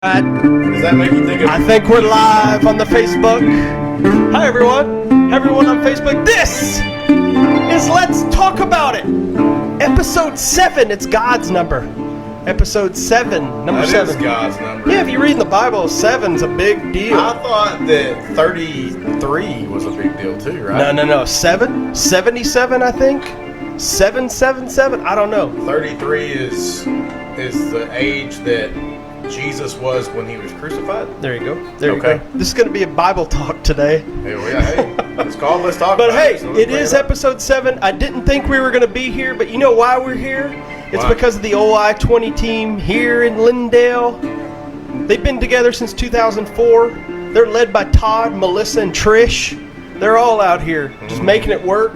Does that make you think of... I think we're live on the Facebook. Hi everyone. Everyone on Facebook. This is Let's Talk About It. Episode 7. It's God's number. Episode 7. Number 7. That is God's number. Yeah, if you read in the Bible, 7's a big deal. I thought that 33 was a big deal too, right? No. 7? 77, I think. 777. I don't know. 33 is the age that Jesus was when he was crucified. There you go. There you go. This is going to be a Bible talk today. Hey, it's called Let's Talk But About hey, It. So it is episode 7. I didn't think we were going to be here, but you know why we're here? It's Why? because of the OI-20 team here in Lindale. They've been together since 2004. They're led by Todd, Melissa, and Trish. They're all out here just making it work.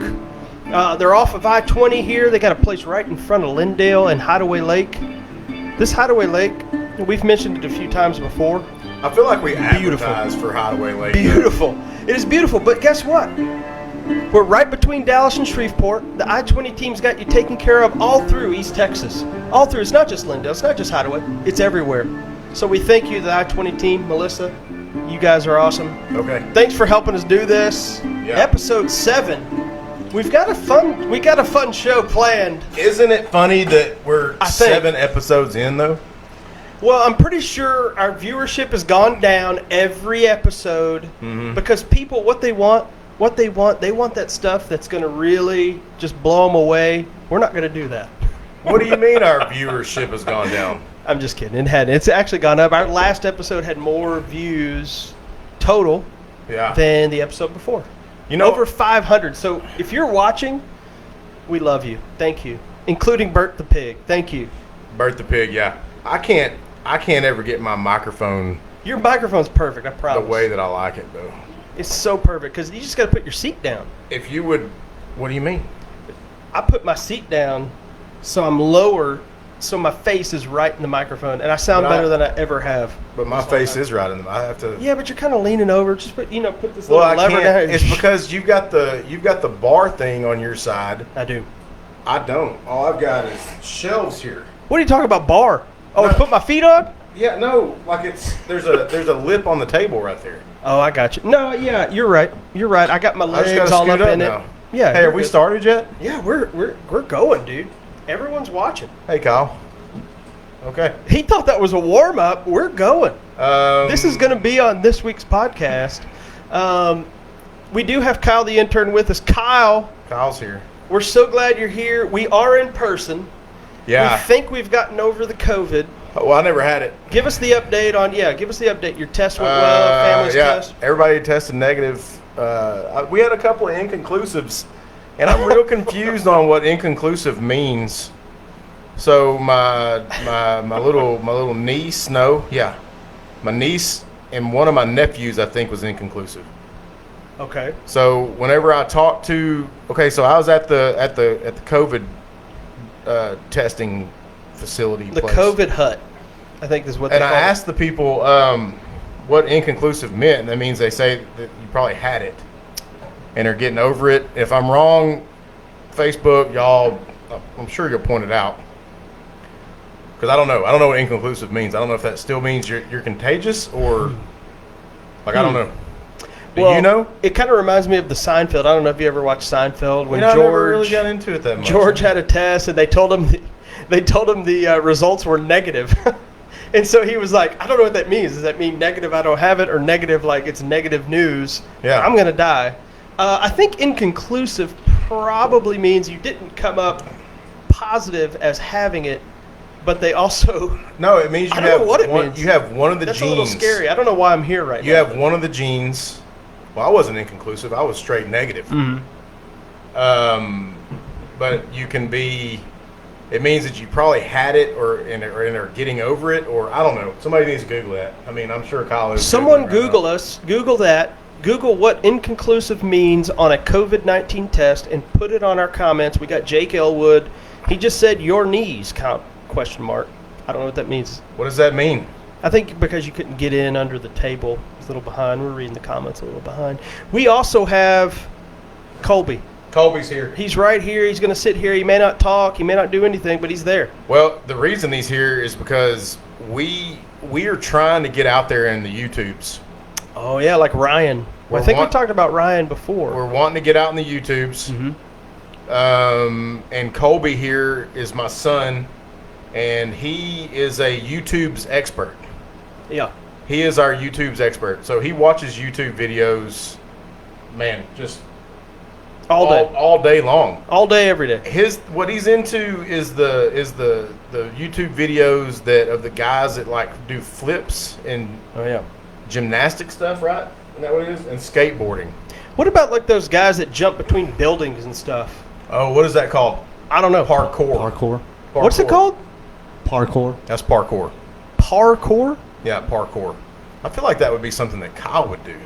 They're off of I-20 here. They got a place right in front of Lindale and Hideaway Lake. This Hideaway Lake, we've mentioned it a few times before. I feel like we advertise for Hideaway Lake. Beautiful. It is beautiful, but guess what? We're right between Dallas and Shreveport. The I-20 team's got you taken care of all through East Texas. All through. It's not just Lindale. It's not just Hideaway. It's everywhere. So we thank you, the I-20 team. Melissa, you guys are awesome. Okay. Thanks for helping us do this. Yeah. Episode 7. We got a fun show planned. Isn't it funny that we're I think. 7 episodes in, though? Well, I'm pretty sure our viewership has gone down every episode because people, what they want, they want that stuff that's going to really just blow them away. We're not going to do that. What do you mean our viewership has gone down? I'm just kidding. It's actually gone up. Our last episode had more views total than the episode before. You know, Over 500. So if you're watching, we love you. Thank you. Including Bert the Pig. Thank you. Bert the Pig, yeah. I can't ever get my microphone Your microphone's perfect, I the promise. way that I like it, though. It's so perfect because you just got to put your seat down. If you would, what do you mean? I put my seat down so I'm lower, so my face is right in the microphone, and I sound better than I ever have. But my face is right in the. I have to. Yeah, but you're kind of leaning over. Just put this Well, little I lever can't. down. It's because you've got the bar thing on your side. I do. I don't. All I've got is shelves here. What are you talking about, bar? Oh, No. to put my feet on? Yeah, no, like there's a lip on the table right there. Oh, I got you. No, yeah, you're right. You're right. I got my I just legs gotta all scoot up up in now. it. Yeah. Hey, you're have we good. started yet? Yeah, we're going, dude. Everyone's watching. Hey, Kyle. Okay. He thought that was a warm up. We're going. This is going to be on this week's podcast. We do have Kyle the intern with us. Kyle, Kyle's here. we're so glad you're here. We are in person. Yeah. We think we've gotten over the COVID. Well, I never had it. Give us the update on, give us the update. Your test went well, family's test. Everybody tested negative. We had a couple of inconclusives, and I'm real confused on what inconclusive means. So my little niece, my niece and one of my nephews, I think, was inconclusive. Okay. So whenever I talked to, so I was at the COVID testing facility. The place. COVID hut, I think is what they And call I it. asked the people what inconclusive meant, and that means they say that you probably had it and are getting over it. If I'm wrong, Facebook, y'all, I'm sure you'll point it out. Because I don't know. I don't know what inconclusive means. I don't know if that still means you're contagious or, I don't know. Do you know? It kind of reminds me of the Seinfeld. I don't know if you ever watched Seinfeld when I never George really got into it that much. George had a test and they told him the results were negative. And so he was like, I don't know what that means. Does that mean negative, I don't have it, or negative, like it's negative news? Yeah. I'm going to die. I think inconclusive probably means you didn't come up positive as having it, but they also... No, it means I don't know what it means. You have one of the That's genes. a little scary. I don't know why I'm here right now. You have one of the genes. Well, I wasn't inconclusive. I was straight negative. But you can be. It means that you probably had it, or are getting over it, or I don't know. Somebody needs to Google that. I mean, I'm sure Kyle is. Someone Googling right Google now. us. Google that. Google what inconclusive means on a COVID-19 test and put it on our comments. We got Jake Elwood. He just said your knees, question mark. I don't know what that means. What does that mean? I think because you couldn't get in under the table. It's a little behind. We're reading the comments a little behind. We also have Colby. Colby's here. He's right here. He's going to sit here. He may not talk. He may not do anything, but he's there. Well, the reason he's here is because we we are trying to get out there in the YouTubes. Oh yeah, like Ryan. We're I think we want- talked about Ryan before. We're wanting to get out in the YouTubes. And Colby here is my son, and he is a YouTube's expert. Yeah. He is our YouTube's expert. So he watches YouTube videos, man, just All day. all day long. All day, every day. What he's into is the YouTube videos that of the guys that like do flips and Oh yeah. gymnastic stuff, right? Isn't that what it is? And skateboarding. What about like those guys that jump between buildings and stuff? Oh, what is that called? I don't know. Parkour. What's it called? Parkour. That's parkour. Parkour? Yeah, parkour. I feel like that would be something that Kyle would do.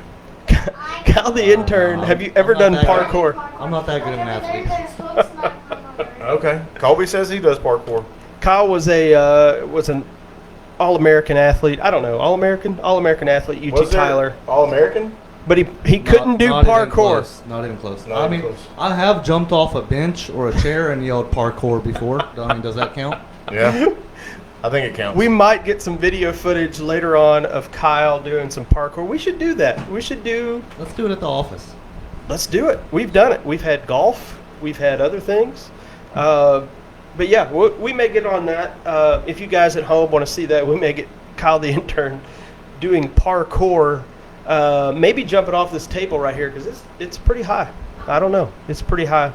Kyle the intern, have you ever done I'm not that parkour? I'm not that good of an athlete. Okay. Colby says he does parkour. Kyle was an All-American athlete. I don't know, All-American athlete, UT Was there Tyler. All-American? But he couldn't do Not even parkour. close. Not even close. Not I even mean, close. I have jumped off a bench or a chair and yelled parkour before. I mean, does that count? Yeah. I think it counts. We might get some video footage later on of Kyle doing some parkour. We should do that. Let's do it at the office. Let's do it. We've done it. We've had golf. We've had other things. But yeah, we may get on that. If you guys at home want to see that, we may get Kyle the intern doing parkour. Maybe jumping off this table right here because it's pretty high. I don't know. It's pretty high.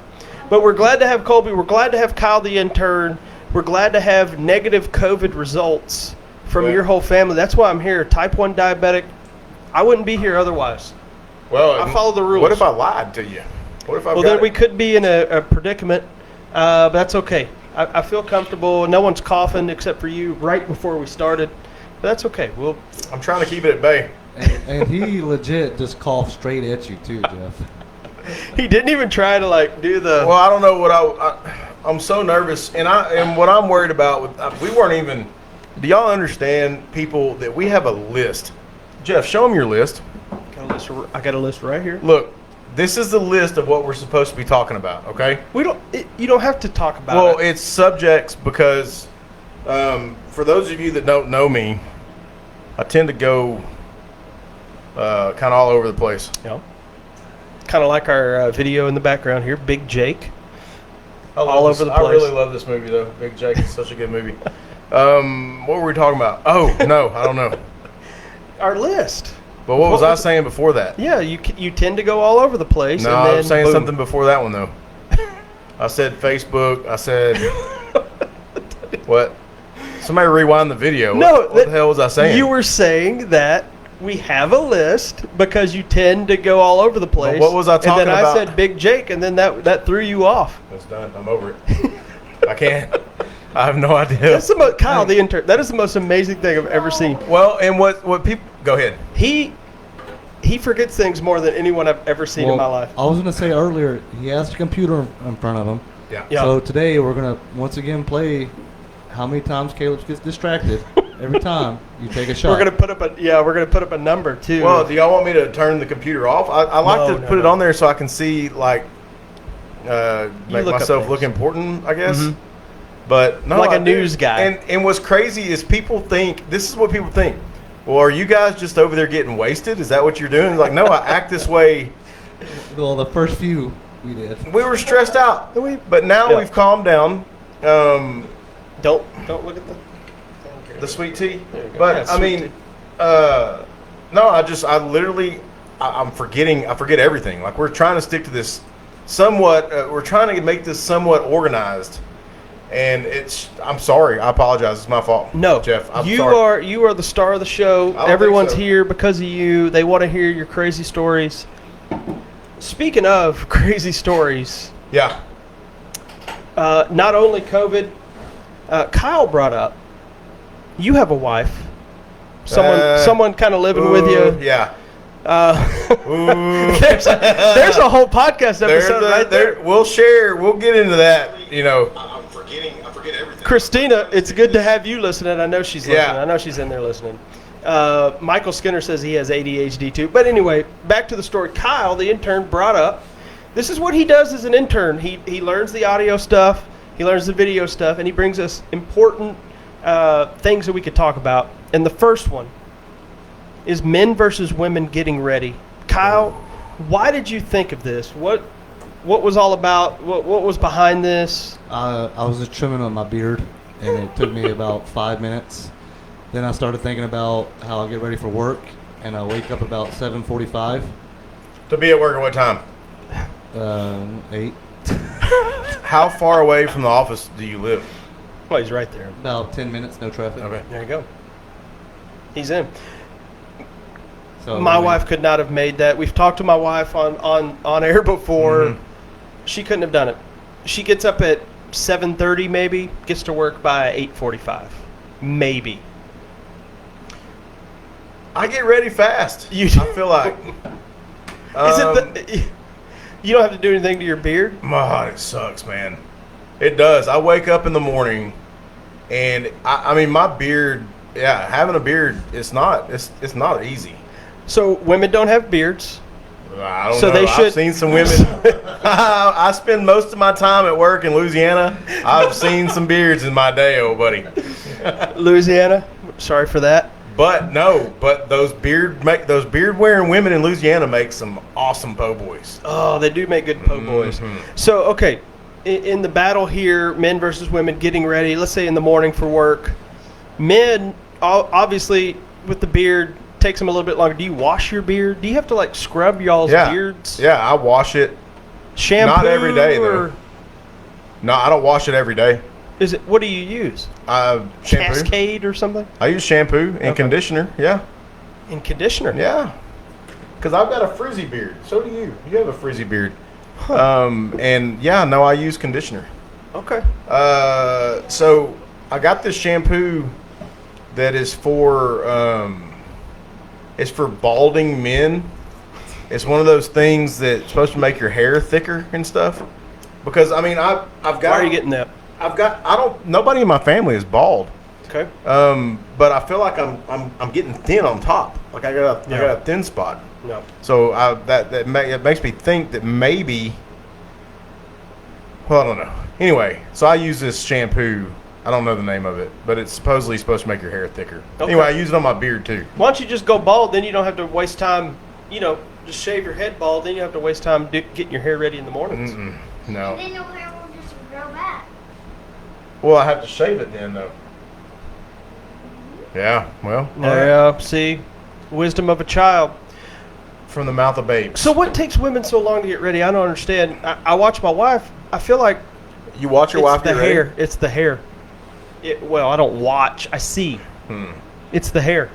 But we're glad to have Colby. We're glad to have Kyle the intern. We're glad to have negative COVID results from Yeah. your whole family. That's why I'm here. Type 1 diabetic. I wouldn't be here otherwise. Well, I follow the rules. What if I lied to you? What if I? Well, then we could be in a predicament, but that's okay. I feel comfortable. No one's coughing except for you right before we started. But that's okay. I'm trying to keep it at bay. And he legit just coughed straight at you too, Jeff. He didn't even try to like do the. Well, I don't know what I'm so nervous, and what I'm worried about with we weren't even. Do y'all understand, people, that we have a list? Jeff, show them your list. I got a list right here. Look, this is the list of what we're supposed to be talking about. Okay. You don't have to talk about Well, it. it's subjects because for those of you that don't know me, I tend to go kind of all over the place. Yeah. Kind of like our video in the background here, Big Jake. All over the I place. really love this movie, though. Big Jake is such a good movie. What were we talking about? Oh, no, I don't know. Our list. But what was I saying before that? Yeah, you tend to go all over the place. No, and I then was saying boom. something before that one, though. I said Facebook. I said, what? Somebody rewind the video. No, what the hell was I saying? You were saying that we have a list because you tend to go all over the place. what was I talking And then about? I said Big Jake, and then that threw you off. It's done. I'm over it. I can't. I have no idea. That's the most, Kyle, the intern. That is the most amazing thing I've ever seen. Well, and what people go ahead. He forgets things more than anyone I've ever seen in my life. I was gonna say earlier, he has a computer in front of him. Yeah. Yeah. So today we're gonna once again play how many times Caleb gets distracted. Every time you take a shot. We're gonna put up a number too. Well, do y'all want me to turn the computer off? I like No, to no, put it no. on there so I can see, like, make look up myself things. look important, I guess. Mhm. But no, Like a I do. news guy. And what's crazy is people think this is what people think. Well, are you guys just over there getting wasted? Is that what you're doing? Like, no, I act this way. Well, the first few we did. We were stressed out, but now Yeah. we've calmed down. don't look at The sweet tea, There you go. but Yeah, I sweet mean, no, I'm forgetting. I forget everything. Like, we're trying to stick to this somewhat. We're trying to make this somewhat organized, and I'm sorry. I apologize. It's my fault. No, Jeff. I'm you sorry. are the star of the show. think Everyone's so. here because of you. They want to hear your crazy stories. Speaking of crazy stories, Yeah. not only COVID, Kyle brought up you have a wife. Someone kind of living with you. Yeah. Ooh. There's a whole podcast episode right there. We'll share. We'll get into that. You know. I forget everything. Christina, it's good to have you listening. I know she's listening. Yeah. I know she's in there listening. Michael Skinner says he has ADHD too. But anyway, back to the story. Kyle, the intern, brought up, this is what he does as an intern. He learns the audio stuff, he learns the video stuff, and he brings us important things that we could talk about. And the first one is men versus women getting ready. Kyle, why did you think of this? What was all about? What was behind this? I was just trimming on my beard, and it took me about 5 minutes. Then I started thinking about how I get ready for work, and I wake up about 7:45. To be at work at what time? 8. How far away from the office do you live? Well, he's right there. About 10 minutes, no traffic. Okay. There you go. He's in. So My I mean, wife could not have made that. We've talked to my wife on air before. She couldn't have done it. She gets up at 7:30 maybe, gets to work by 8:45. Maybe. I get ready fast. You I feel like. Is it you don't have to do anything to your beard? God, it sucks, man. It does. I wake up in the morning, and I mean, my beard. Yeah, having a beard, it's not easy. So women don't have beards. I don't So know. they should- I've seen some women. I spend most of my time at work in Louisiana. I've seen some beards in my day, old buddy. Louisiana, sorry for that. But those beard wearing women in Louisiana make some awesome po' boys. Oh, they do make good po' boys. Mhm. So, okay, in the battle here, men versus women getting ready, let's say in the morning for work, men, obviously, with the beard, takes them a little bit longer. Do you wash your beard? Do you have to, like, scrub y'all's beards? Yeah, I wash it. Shampoo? Not every day, though. Or No, I don't wash it every day. what do you use? Shampoo. Cascade or something? I use shampoo and conditioner. Yeah, And conditioner? yeah. Because I've got a frizzy beard. So do you. You have a frizzy beard. And yeah, no, I use conditioner. Okay. So I got this shampoo that is for it's for balding men. It's one of those things that's supposed to make your hair thicker and stuff. Because I mean, I've got. Why are you getting that? Nobody in my family is bald. Okay. But I feel like I'm getting thin on top. Like I got a thin spot. No. So it makes me think that maybe. Well, I don't know. Anyway, so I use this shampoo. I don't know the name of it, but it's supposedly supposed to make your hair thicker. Okay. Anyway, I use it on my beard too. Why don't you just go bald? Then you don't have to waste time. Just shave your head bald. Then you have to waste time getting your hair ready in the mornings. No. And then your hair will just grow back. Well, I have to shave it then, though. Yeah. Well. all right. Yeah. See, wisdom of a child. From the mouth of babes. So what takes women so long to get ready? I don't understand. I watch my wife. I feel like You watch your it's wife the get ready? hair. It's the hair. Well, I don't watch. I see. It's the hair.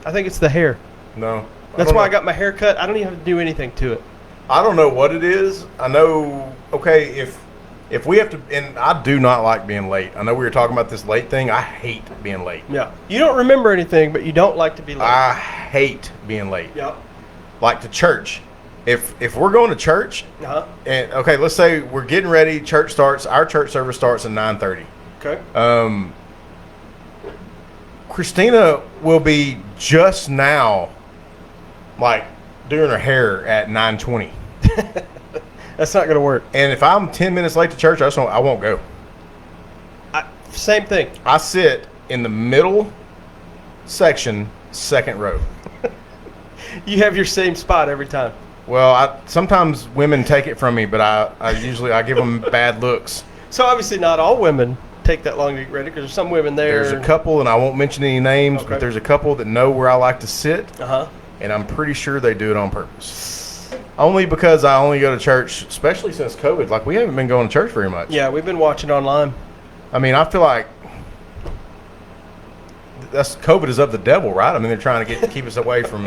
I think it's the hair. No. That's don't why I know. got my hair cut. I don't even have to do anything to it. I don't know what it is. I know. Okay, if we have to, and I do not like being late. I know we were talking about this late thing. I hate being late. Yeah. You don't remember anything, but you don't like to be late. I hate being late. Yep. Like to church. If we're going to church, Uh-huh. and okay, let's say we're getting ready. Church starts. Our church service starts at 9:30. Okay. Christina will be just now, like doing her hair at 9:20. That's not going to work. And if I'm 10 minutes late to church, I won't go. Same thing. I sit in the middle section, second row. You have your same spot every time. Well, sometimes women take it from me, but I usually give them bad looks. So obviously not all women take that long to get ready because there's some women there. There's a couple, and I won't mention any names, Okay. but there's a couple that know where I like to sit, Uh-huh. and I'm pretty sure they do it on purpose. Only because I only go to church, especially since COVID. Like, we haven't been going to church very much. Yeah, we've been watching online. I mean, I feel like COVID is of the devil, right? I mean, they're trying to keep us away from.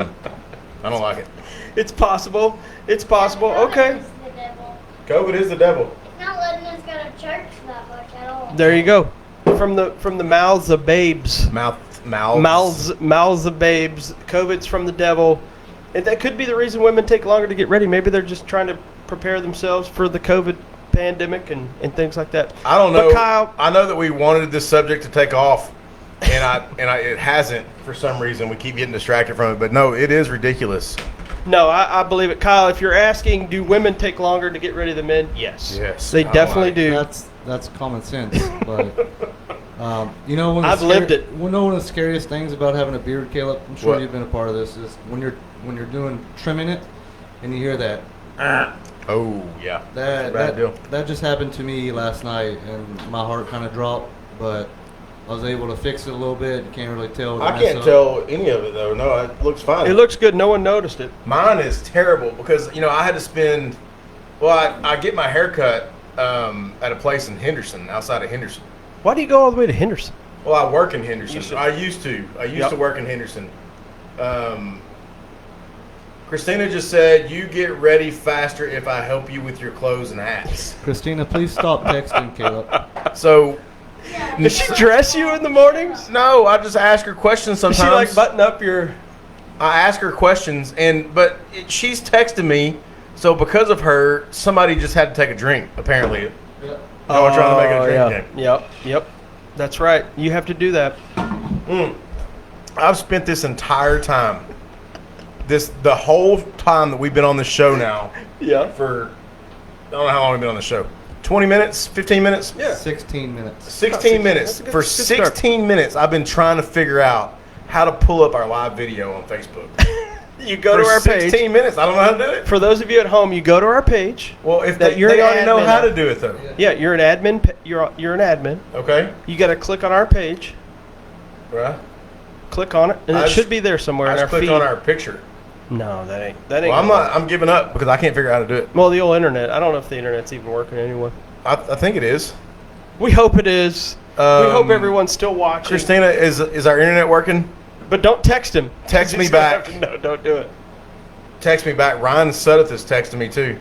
I don't like it. It's possible. It's possible. Okay. It's the devil. COVID is the devil. It's not letting us go to church that much at all. There you go. From the mouths of babes. Mouths of babes. COVID's from the devil. And that could be the reason women take longer to get ready. Maybe they're just trying to prepare themselves for the COVID pandemic and things like that. I don't know. But Kyle, I know that we wanted this subject to take off, and it hasn't for some reason. We keep getting distracted from it, but no, it is ridiculous. no, I believe it. Kyle, if you're asking, do women take longer to get ready than men? Yes. Yes. They I definitely like do. That's common sense, but You know, I've lived it. Well, one of the scariest things about having a beard, Caleb, I'm sure What? you've been a part of this, is when you're doing trimming it, and you hear that. Oh yeah, That bad deal. that just happened to me last night, and my heart kind of dropped. But I was able to fix it a little bit. You can't really tell. the I mess can't up. tell any of it though. No, it looks fine. It looks good. No one noticed it. Mine is terrible because I had to spend. Well, I get my hair cut at a place in Henderson, outside of Henderson. Why do you go all the way to Henderson? Well, I work in Henderson. Used to. I used to. I used Yep. to work in Henderson. Christina just said, "You get ready faster if I help you with your clothes and hats." Christina, please stop texting Caleb. So, Does she dress you in the mornings? no, I just ask her questions Does sometimes. she like button up your? I ask her questions, but she's texting me. So because of her, somebody just had to take a drink. Apparently, I was trying to make it a drink game. Yep. That's right. You have to do that. I've spent this entire time, the whole time that we've been on the show now, Yeah. for I don't know how long we've been on the show. 20 minutes, 15 minutes, Yeah. 16 minutes. 16 minutes. That's a good- For good start. 16 minutes, I've been trying to figure out how to pull up our live video on Facebook. You go For to our 16 page. minutes, I don't know how to do it. For those of you at home, you go to our page. Well, if That they you're an already know admin how of. to do it though. Yeah, you're an admin. You're an admin. Okay, You got to click on our page. right. Click on it, and I it just- should be there somewhere I in our just clicked feed. on our picture. No, that ain't. Well, gonna work. I'm giving up because I can't figure out how to do it. Well, the old internet. I don't know if the internet's even working anymore. I think it is. We hope it is. We hope Um, everyone's still watching. Christina, is our internet working? But don't text him. Text me He's gonna back. have to- No, don't do it. Text me back. Ryan Sudduth is texting me too.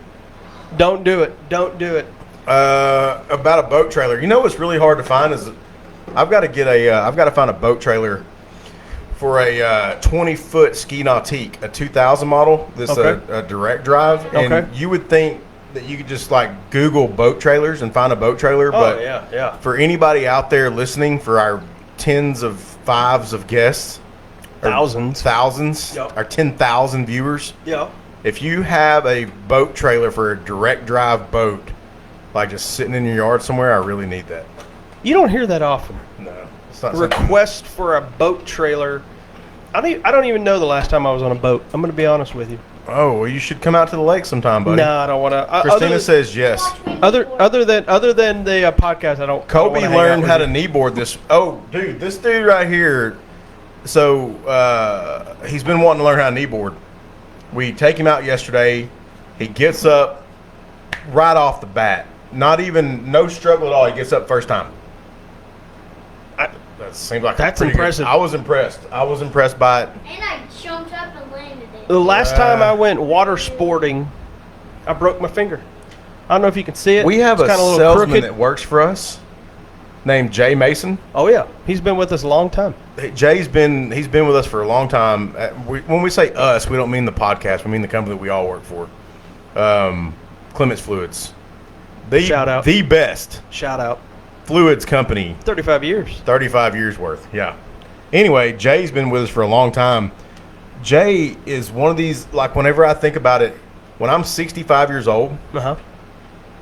Don't do it. Don't do it. About a boat trailer. You know what's really hard to find is I've got to find a boat trailer for a 20-foot Ski Nautique, a 2000 model. This Okay. a direct drive, and Okay. you would think that you could just like Google boat trailers and find a boat trailer, but Oh yeah. for anybody out there listening, for our tens of fives of guests, or thousands, Yep. our 10,000 viewers. Yeah. If you have a boat trailer for a direct drive boat, like just sitting in your yard somewhere, I really need that. You don't hear that often. No, it's not. something- Request for a boat trailer. I don't even know the last time I was on a boat. I'm going to be honest with you. Oh, well, you should come out to the lake sometime, buddy. No, I don't want to. Christina says yes. other than the podcast, I don't. Kobe I don't wanna hang out learned with how you. to kneeboard this. Oh, dude, this dude right here. So he's been wanting to learn how to kneeboard. We take him out yesterday. He gets up right off the bat. No struggle at all. He gets up first time. That seems like That's pretty good. impressive. I was impressed. I was impressed by it. And I jumped up and landed it. The last time I went water sporting, I broke my finger. I don't know if you can see it. We have It's a kinda little salesman crooked. that works for us named Jay Mason. Oh yeah, he's been with us a long time. He's been with us for a long time. When we say us, we don't mean the podcast. We mean the company that we all work for. Clements Fluids, Shout out. the best Shout out. fluids company, 35 years. 35 years worth. Yeah. Anyway, Jay's been with us for a long time. Jay is one of these, like, whenever I think about it, when I'm 65 years old, Uh-huh.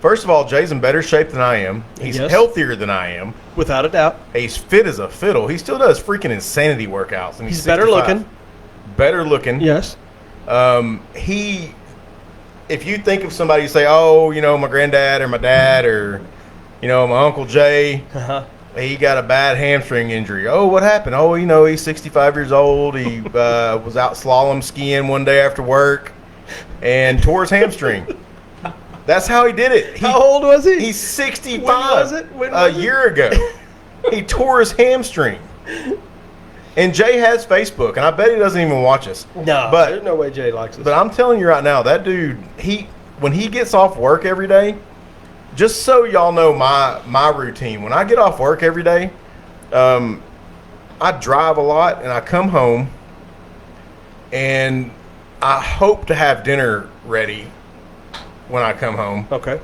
first of all, Jay's in better shape than I am. He's Yes. healthier than I am. Without a doubt. He's fit as a fiddle. He still does freaking insanity workouts. And He's better 65. looking. Better looking. Yes. If you think of somebody, you say, oh, my granddad or my dad or, my Uncle Jay, Uh-huh. he got a bad hamstring injury. Oh, what happened? Oh, he's 65 years old. He was out slalom skiing one day after work and tore his hamstring. That's how he did it. How old was he? He's 65. When was it? When A was it? year ago. He tore his hamstring. And Jay has Facebook, and I bet he doesn't even watch us. No, But- there's no way Jay likes this. But I'm telling you right now, that dude, when he gets off work every day, just so y'all know my routine. When I get off work every day, I drive a lot and I come home and I hope to have dinner ready when I come home. Okay.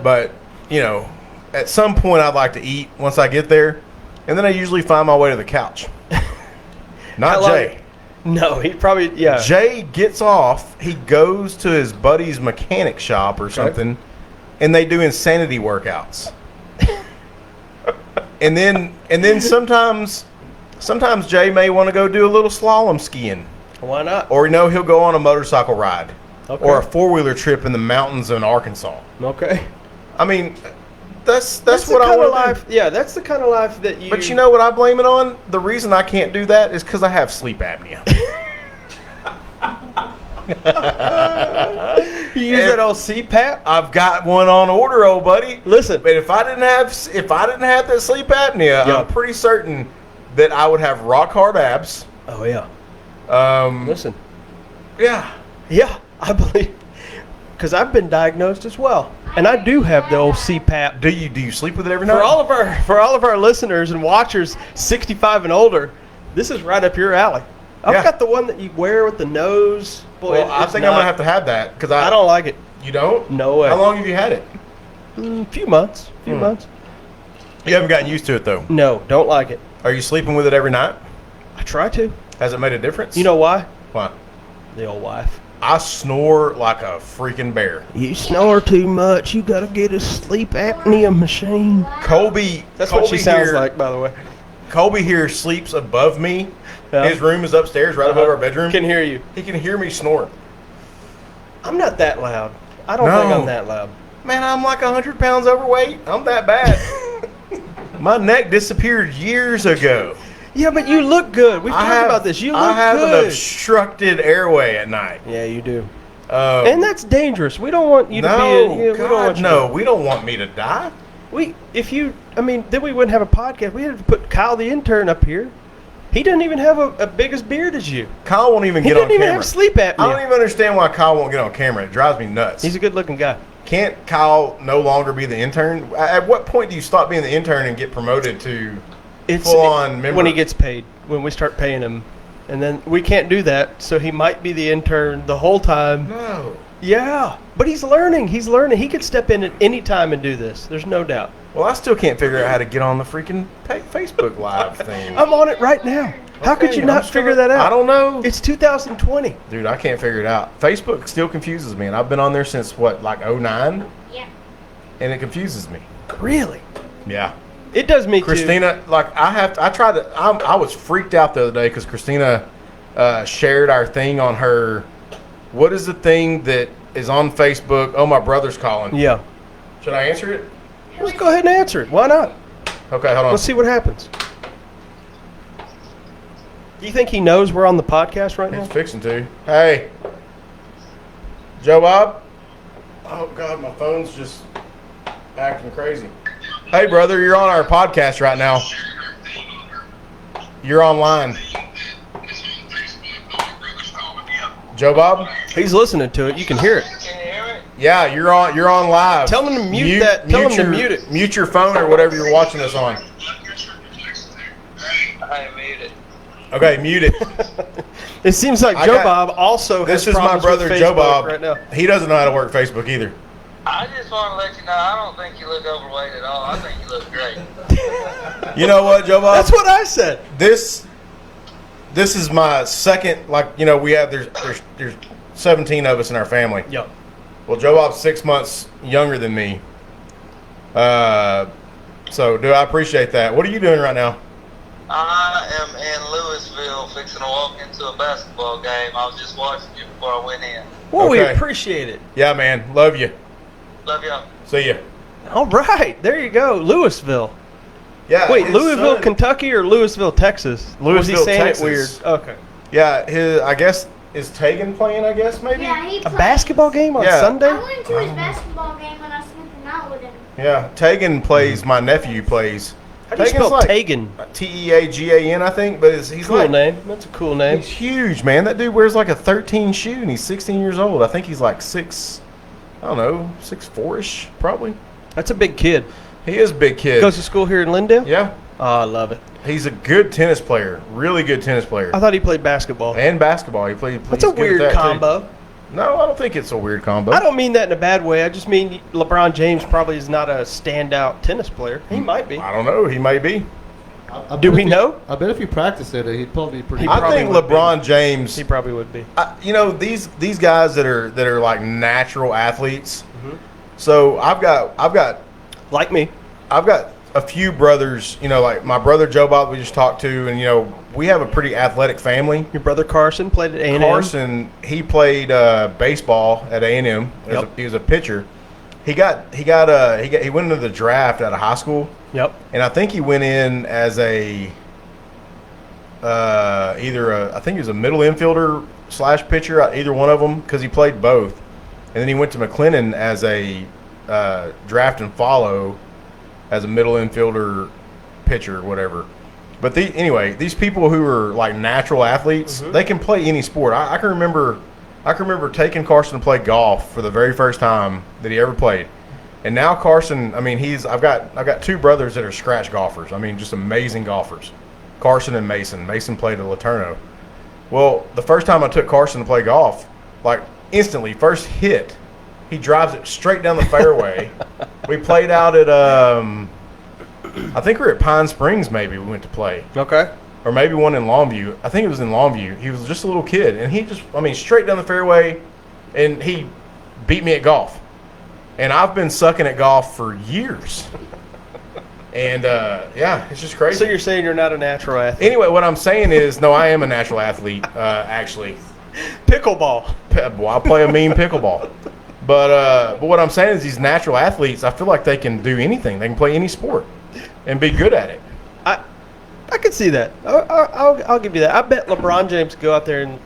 But, at some point I'd like to eat once I get there. And then I usually find my way to the couch. Not How long- Jay. No, he probably, yeah. Jay gets off. He goes to his buddy's mechanic shop or something, and they do insanity workouts. and then sometimes Jay may want to go do a little slalom skiing, Why not? or he'll go on a motorcycle ride, Okay. or a 4-wheeler trip in the mountains in Arkansas. Okay. I mean, that's the what I kind of want to life. Yeah, that's the kind of life that you. But you know what I blame it on? The reason I can't do that is because I have sleep apnea. you use that old CPAP. I've got one on order, old buddy. Listen, But if I didn't have that sleep apnea, Yeah. I'm pretty certain that I would have rock hard abs. oh yeah. Listen, Yeah. yeah, I believe because I've been diagnosed as well, and I do have the old CPAP. Do you sleep with it every night? For all of our listeners and watchers, 65 and older, this is right up your alley. I've Yeah. got the one that you wear with the nose. Boy, Well, I think I'm gonna have to have that because I don't like it. You don't? No way. How long have you had it? Few months. Few months. You haven't gotten used to it though. No, don't like it. Are you sleeping with it every night? I try to. Has it made a difference? You know why? Why? The old wife. I snore like a freaking bear. You snore too much. You gotta get a sleep apnea machine. Colby. That's Colby what she sounds here, like, by the way. Colby here sleeps above me. Yeah. His room is upstairs, right above our bedroom. Can hear you. He can hear me snore. I'm not that loud. I don't No. think I'm that loud. Man, I'm like 100 pounds overweight. I'm that bad. My neck disappeared years ago. Yeah, but you look good. We've talked about this. You look I have an good. obstructed airway at night. Yeah, you do. Um, And that's dangerous. We don't want you to no, be. We don't want God, you no, to- we don't want me to die. Then we wouldn't have a podcast. We had to put Kyle the intern up here. He doesn't even have a big as beard as you. Kyle won't even He get on doesn't even camera. have sleep apnea. I don't even understand why Kyle won't get on camera. It drives me nuts. He's a good-looking guy. Can't Kyle no longer be the intern? At what point do you stop being the intern and get promoted to full-on member? When he gets paid. When we start paying him, and then we can't do that. So he might be the intern the whole time. No. Yeah, but he's learning. He's learning. He could step in at any time and do this. There's no doubt. Well, I still can't figure out how to get on the freaking Facebook Live thing. I'm on it right now. How could Okay, you not I'm figure still- that out? I don't know. It's 2020. Dude, I can't figure it out. Facebook still confuses me, and I've been on there since, like 09? Yeah. And it confuses me. Really? Yeah. It does me too. Christina, I was freaked out the other day because Christina shared our thing on her. What is the thing that is on Facebook? Oh, my brother's calling. Yeah. Should I answer it? Let's go ahead and answer it. Why not? Okay, hold on. Let's see what happens. Do you think he knows we're on the podcast right now? He's fixing to. Hey. Joe Bob? Oh, God, my phone's just acting crazy. Hey, brother, you're on our podcast right now. You're online. Joe Bob? He's listening to it. You can hear it. Yeah, you're on live. Tell him to mute that. Tell him to mute it. Mute your phone or whatever you're watching us on. I mute it. Okay, mute it. It seems like I Joe got- Bob also has This is my problems with brother Joe Facebook Bob. right now. He doesn't know how to work Facebook either. I just want to let you know, I don't think you look overweight at all. I think you look great. You know what, Joe Bob? That's what I said. This is my second. Like, you know, we have there's 17 of us in our family. Yep. Well, Joe Bob's 6 months younger than me. So do I appreciate that? What are you doing right now? I am in Louisville fixing to walk into a basketball game. I was just watching you before I went in. Well, we Okay. appreciate it. Yeah, man. Love you. Love y'all. See ya. All right, there you go, Louisville. Yeah. Wait, his Louisville, son- Kentucky, or Louisville, Texas? Or was he Louisville, saying Texas. it weird? Okay. Yeah, I guess is Tegan playing? I guess maybe. Yeah, he A played. basketball game on Yeah. Sunday? I went to his basketball game when I spent the night with him. Yeah, Tegan plays. My nephew plays. How do you Tegan's spell like Tegan? Teagan, I think, but he's Cool like, name. That's a cool name. He's huge, man. That dude wears like a 13 shoe, and he's 16 years old. I think he's like 6'4"-ish, probably. That's a big kid. He is a big kid. Goes to school here in Lindale? Yeah, Oh, I love it. he's a good tennis player. Really good tennis player. I thought he played basketball. And basketball. He played. That's a weird combo. No, I don't think it's a weird combo. I don't mean that in a bad way. I just mean LeBron James probably is not a standout tennis player. He might be. I don't know. He may be. I Do bet we if he- know? I bet if he practiced it, he'd probably be pretty. He I probably think would be. LeBron James. He probably would be. You know, these guys that are like natural athletes. Mm-hmm. So I've got Like me. a few brothers, like my brother Joe Bob we just talked to, and we have a pretty athletic family. Your brother Carson played at A&M. Carson, he played baseball at A&M. Yep. He was a pitcher. He went into the draft out of high school. Yep. And I think he went in as I think he was a middle infielder / pitcher, either one of them, because he played both. And then he went to McLennan as a draft and follow as a middle infielder, pitcher, whatever. But these people who are like natural athletes, they can play any sport. I can remember taking Carson to play golf for the very first time that he ever played. And now Carson, I've got two brothers that are scratch golfers. Just amazing golfers. Carson and Mason. Mason played at Laterno. Well, the first time I took Carson to play golf, like instantly, first hit, he drives it straight down the fairway. We played out at, I think we were at Pine Springs maybe we went to play. Okay. Or maybe one in Longview. I think it was in Longview. He was just a little kid. And he just, straight down the fairway, and he beat me at golf. And I've been sucking at golf for years. And, it's just crazy. So you're saying you're not a natural athlete? Anyway, what I'm saying is, no, I am a natural athlete, actually. Pickleball. Well, I play a mean pickleball. But what I'm saying is these natural athletes, I feel like they can do anything. They can play any sport and be good at it. I can see that. I'll give you that. I bet LeBron James could go out there and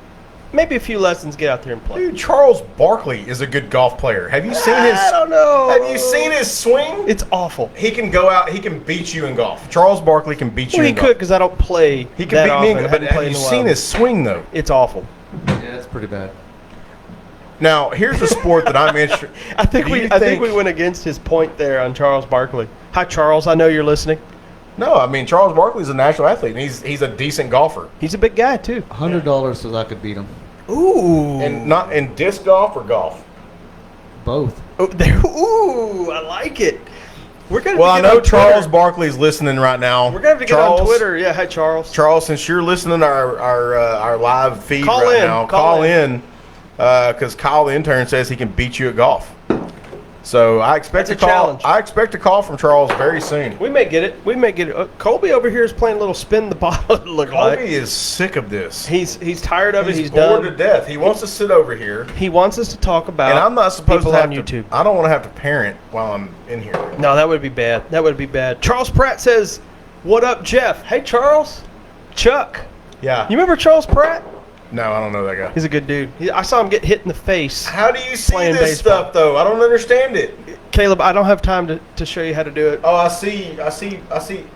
maybe a few lessons get out there and play. Dude, Charles Barkley is a good golf player. Have you seen his? I don't know. Have you seen his swing? It's awful. He can go out. He can beat you in golf. Charles Barkley can beat you Well, he in could golf. because I don't play. He can that beat often. me. I But haven't have played you in a while. seen his swing though? It's awful. Yeah, it's pretty bad. Now here's a sport that I'm interested. I think we went against his point there on Charles Barkley. Hi, Charles. I know you're listening. No, Charles Barkley's a natural athlete, and he's a decent golfer. He's a big guy too. $100 says I could beat him. Ooh. And not in disc golf or golf. Both. Ooh, I like it. We're gonna. Well, I know Charles Twitter. Barkley's listening right now. We're gonna have to get on Twitter. Yeah, hi Charles. Charles, since you're listening to our live feed Call right in. now, Call call in because Kyle the intern says he can beat you at golf. So I expect That's a a call. challenge. I expect a call from Charles very soon. We may get it. Colby over here is playing a little spin the bottle. It look Colby like is sick of this. he's tired of it. He's bored done. to death. He wants to sit over here, He wants us to talk about. and I'm not supposed people to have on YouTube. I don't want to have to parent while I'm in here. No, that would be bad. That would be bad. Charles Pratt says, "What up, Jeff? Hey, Charles, Chuck. Yeah. You remember Charles Pratt? No, I don't know that guy. He's a good dude. I saw him get hit in the face. How do you see Playing this baseball. stuff though? I don't understand it. Caleb, I don't have time to show you how to do it. Oh, I see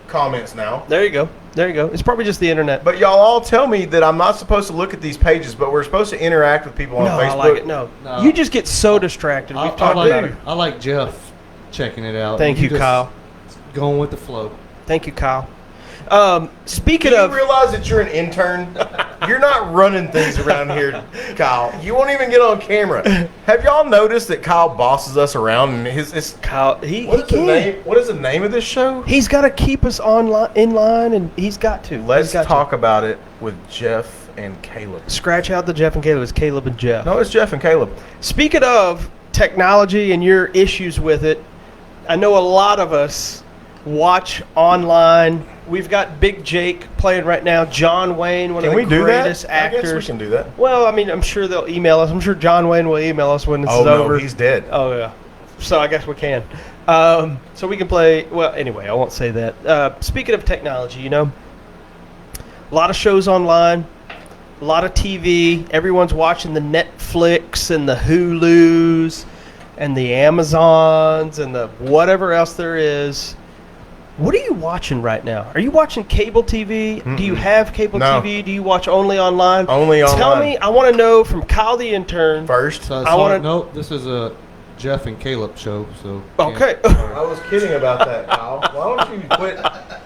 comments now. There you go. It's probably just the internet. But y'all all tell me that I'm not supposed to look at these pages, but we're supposed to interact with people on no, Facebook. I like it. No, No. you just get so distracted. We've talked about it. I like Jeff checking it out. Thank you, just Kyle. Going with the flow. Thank you, Kyle. Speaking Do you of, realize that you're an intern? You're not running things around here, Kyle. You won't even get on camera. Have y'all noticed that Kyle bosses us around? And his Kyle, what is the name of this show? He's got to keep us in line, and he's got to. Let's He's got talk about it with Jeff and Caleb. to. Scratch out the Jeff and Caleb. It's Caleb and Jeff. No, it's Jeff and Caleb. Speaking of technology and your issues with it, I know a lot of us watch online. We've got Big Jake playing right now. John Wayne, one Can of we the do that? greatest I guess actors. we can do that. Well, I'm sure they'll email us. I'm sure John Wayne will email us when this Oh is no, over. he's dead. Oh yeah. So I guess we can. So we can play. Well, anyway, I won't say that. Speaking of technology, a lot of shows online, a lot of TV. Everyone's watching the Netflix and the Hulus and the Amazons and the whatever else there is. What are you watching right now? Are you watching cable TV? Do you have cable No. TV? Do you watch only online? Only Tell online. me. I want to know from Kyle the intern. First. So, I wanna- no, this is a Jeff and Caleb show. So Okay. I was kidding about that, Kyle. Why don't you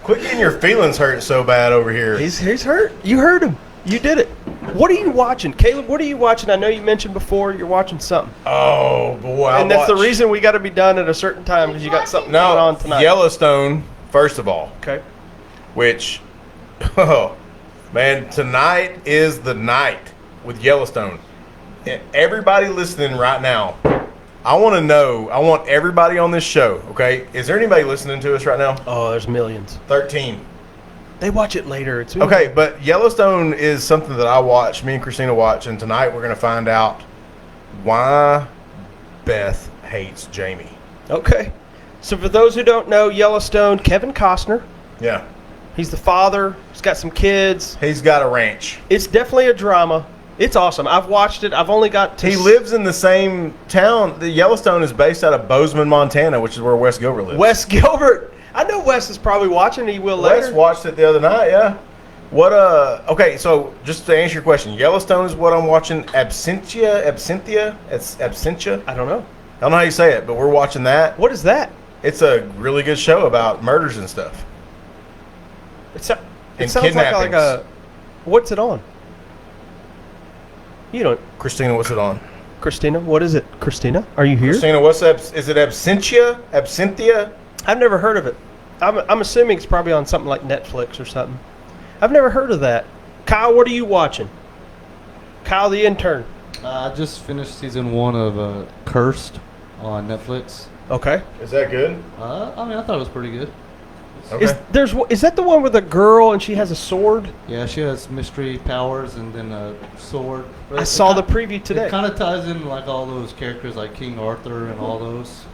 quit getting your feelings hurt so bad over here? He's hurt. You heard him. You did it. What are you watching? Caleb, what are you watching? I know you mentioned before you're watching something. Oh boy! And that's the reason we got to be done at a certain time because you got something going No, on tonight. Yellowstone. First of all, Okay. which, oh man, tonight is the night with Yellowstone. And everybody listening right now, I want to know. I want everybody on this show. Okay, is there anybody listening to us right now? Oh, there's millions. 13. They watch it later. It's Okay, but Yellowstone is something that I watch. Me and Christina watch, and tonight we're going to find out why Beth hates Jamie. Okay. So for those who don't know, Yellowstone, Kevin Costner. Yeah, He's the father. He's got some kids. he's got a ranch. It's definitely a drama. It's awesome. I've watched it. I've only got to He lives in the same town. The Yellowstone is based out of Bozeman, Montana, which is where Wes Gilbert lives. Wes Gilbert. I know Wes is probably watching. He will Wes later. watched it the other night. Yeah. What? Okay. So just to answer your question, Yellowstone is what I'm watching. Absentia. I don't know. I don't know how you say it, but we're watching that. What is that? It's a really good show about murders and stuff. It sounds And like kidnappings. a. What's it on? You don't, Christina, what's it on? Christina. What is it, Christina? Are you here? Christina, what's is it Absentia? Absentia? I've never heard of it. I'm assuming it's probably on something like Netflix or something. I've never heard of that. Kyle, what are you watching? Kyle, the intern. I just finished season 1 of Cursed on Netflix. Okay. Is that good? I mean, I thought it was pretty good. Okay. Is that the one with a girl and she has a sword? Yeah, she has mystery powers and then a sword. But I it saw the ki- preview today. It kind of ties in like all those characters like King Arthur and all those.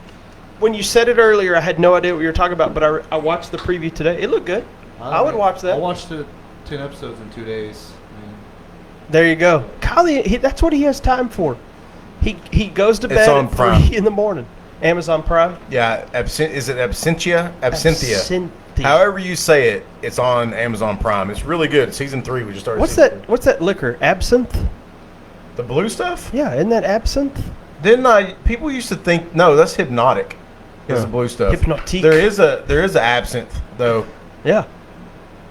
When you said it earlier, I had no idea what you were talking about, but I watched the preview today. It looked good. I would watch that. I watched it 10 episodes in 2 days. There you go. Kyle, that's what he has time for. He goes to It's bed on at Prime. 3 in the morning. Amazon Prime. Yeah. Is it Absentia? Absentia. Absinthe. However you say it, it's on Amazon Prime. It's really good. Season 3, we just started. What's season that? What's that liquor? Absinthe? 3. The blue stuff? Yeah, isn't that absinthe? Didn't I? People used to think no, that's hypnotic. It's Yeah. the blue stuff. Hypnotique. There is a absinthe though. Yeah.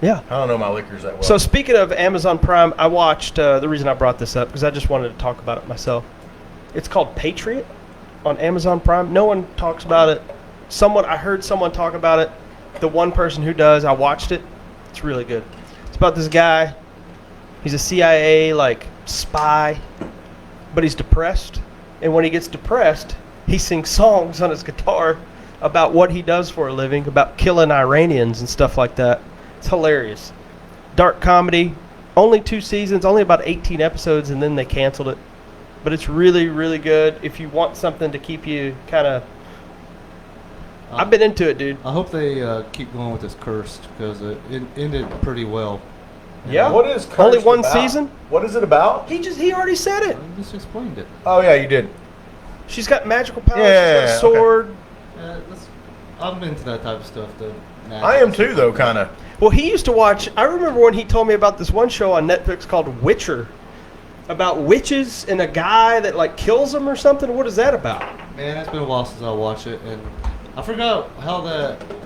Yeah. I don't know my liquors that well. So speaking of Amazon Prime, I watched. The reason I brought this up because I just wanted to talk about it myself. It's called Patriot on Amazon Prime. No one talks about it. I heard someone talk about it. The one person who does, I watched it. It's really good. It's about this guy. He's a CIA spy, but he's depressed. And when he gets depressed, he sings songs on his guitar about what he does for a living, about killing Iranians and stuff like that. It's hilarious. Dark comedy. Only 2 seasons, only about 18 episodes, and then they canceled it. But it's really, really good if you want something to keep you kind of... I've been into it, dude. I hope they keep going with this Cursed because it ended pretty well. Yeah. what is Cursed Only one about? season? What is it about? He already said it. I just explained it. Oh yeah, you did. She's got magical powers. Yeah, She's got a sword. I'm into that type of stuff. I am too, though, kind of. Well, he used to watch... I remember when he told me about this one show on Netflix called Witcher. About witches and a guy that, kills them or something. What is that about? Man, it's been a while since I watched it, and I forgot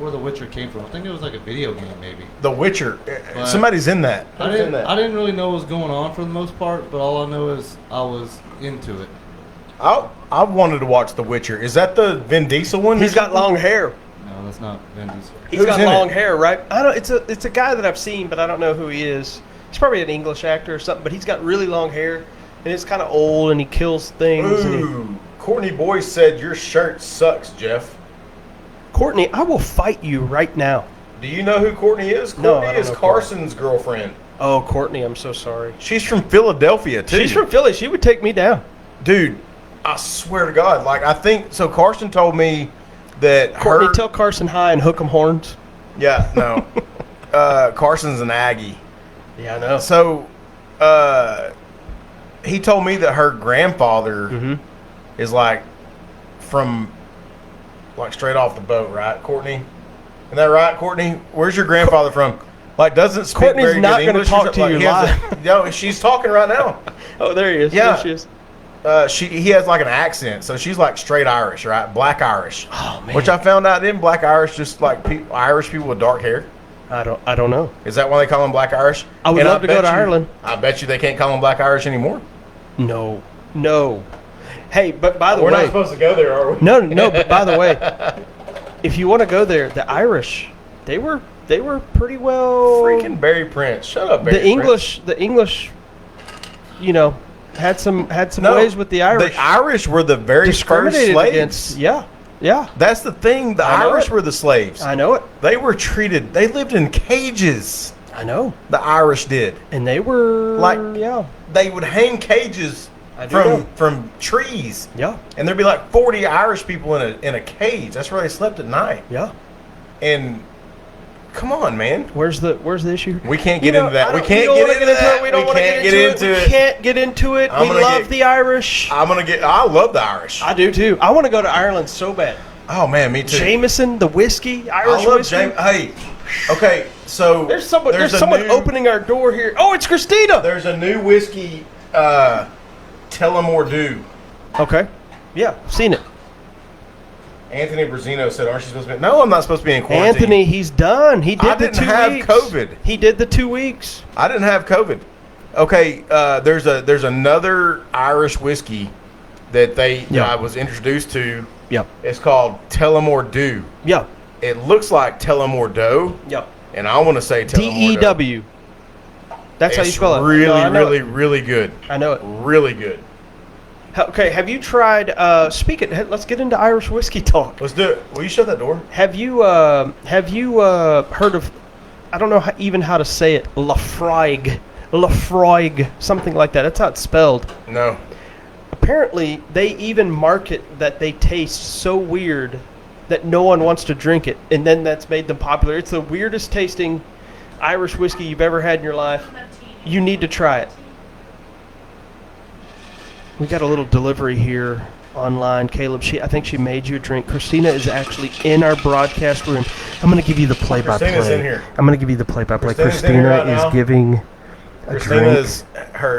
where The Witcher came from. I think it was like a video game, maybe. The Witcher. But Somebody's in that. I Who's in didn't. that? I didn't really know what was going on for the most part, but all I know is I was into it. I wanted to watch The Witcher. Is that the Vin Diesel one? He's got long hair. No, that's not Vin Diesel. He's Who's got in long it? hair, right? I don't. It's a guy that I've seen, but I don't know who he is. He's probably an English actor or something. But he's got really long hair, and it's kind of old, and he kills things. And Ooh, Courtney Boyce said your shirt sucks, Jeff. Courtney, I will fight you right now. Do you know who Courtney is? No, Courtney I don't is know Carson's girlfriend. Oh, Courtney, I'm so sorry. She's from Philadelphia too. She's from Philly. She would take me down. Dude, I swear to God, I think so. Carson told me that Courtney, her. tell Carson hi and hook 'em horns. Yeah, no. Carson's an Aggie. Yeah, I know. So, he told me that her grandfather Mm-hmm. is from straight off the boat, right, Courtney? Isn't that right, Courtney? Where's your grandfather from? Doesn't speak Courtney's very not good gonna English. talk to you he has live. no, she's talking right now. Oh, there he is. Yeah. There she is. He has an accent, so she's straight Irish, right? Black Irish. Oh, man. Which I found out in Black Irish, just Irish people with dark hair. I don't know. Is that why they call them Black Irish? I would And love to go bet to you- Ireland. I bet you they can't call them Black Irish anymore. No. Hey, but by the We're way, not supposed to go there, are we? no. But by the way, if you want to go there, the Irish, they were pretty well. Freaking Barry Prince. Shut up, Barry The English, had some No, ways with the Irish. The Irish were the very first discriminated slaves. against. Yeah. That's the thing. The I know Irish it. were the slaves. I know it. They were treated. They lived in cages. I know. The Irish did. And they were Like- They would hang cages I do know. from trees, Yeah. and there'd be like 40 Irish people in a cage. That's where they slept at night. Yeah. And come on, man. Where's the issue? We can't You get know, into that. I We don't- can't don't get wanna into that. We don't We want to can't get into it. We can't get into it. I'm We gonna love get- the Irish. I love the Irish. I do too. I want to go to Ireland so bad. Oh man, me too. Jameson, the whiskey, I Irish love whiskey. James. Hey, okay, so There's someone a new- opening our door here. Oh, it's Christina. There's a new whiskey, Tullamore Dew. Okay. Yeah, seen it. Anthony Brazino said, "Aren't you supposed to be?" No, I'm not supposed to be in quarantine. Anthony, he's done. He did I the didn't 2 have weeks. COVID. He did the 2 weeks. I didn't have COVID. Okay, there's another Irish whiskey that Yeah. I was introduced to. Yep. It's called Tullamore Dew. Yep. It looks like Tullamore Dough, Yep. and I want to say Tullamore Dough. DEW. That's how you It's spell it. really, No, I know really, it. really good. I know it. Really good. Okay, have you tried? Let's get into Irish whiskey talk. Let's do it. Will you shut that door? Have you heard of? I don't know even how to say it. Lafroig, something like that. That's how it's spelled. No. Apparently, they even market that they taste so weird that no one wants to drink it, and then that's made them popular. It's the weirdest tasting Irish whiskey you've ever had in your life. You need to try it. We got a little delivery here online. Caleb, I think she made you a drink. Christina is actually in our broadcast room. I'm going to give you the play-by-play. Christina's in here. I'm going to give you the play-by-play. Christina's in here Christina right is now. giving a Christina's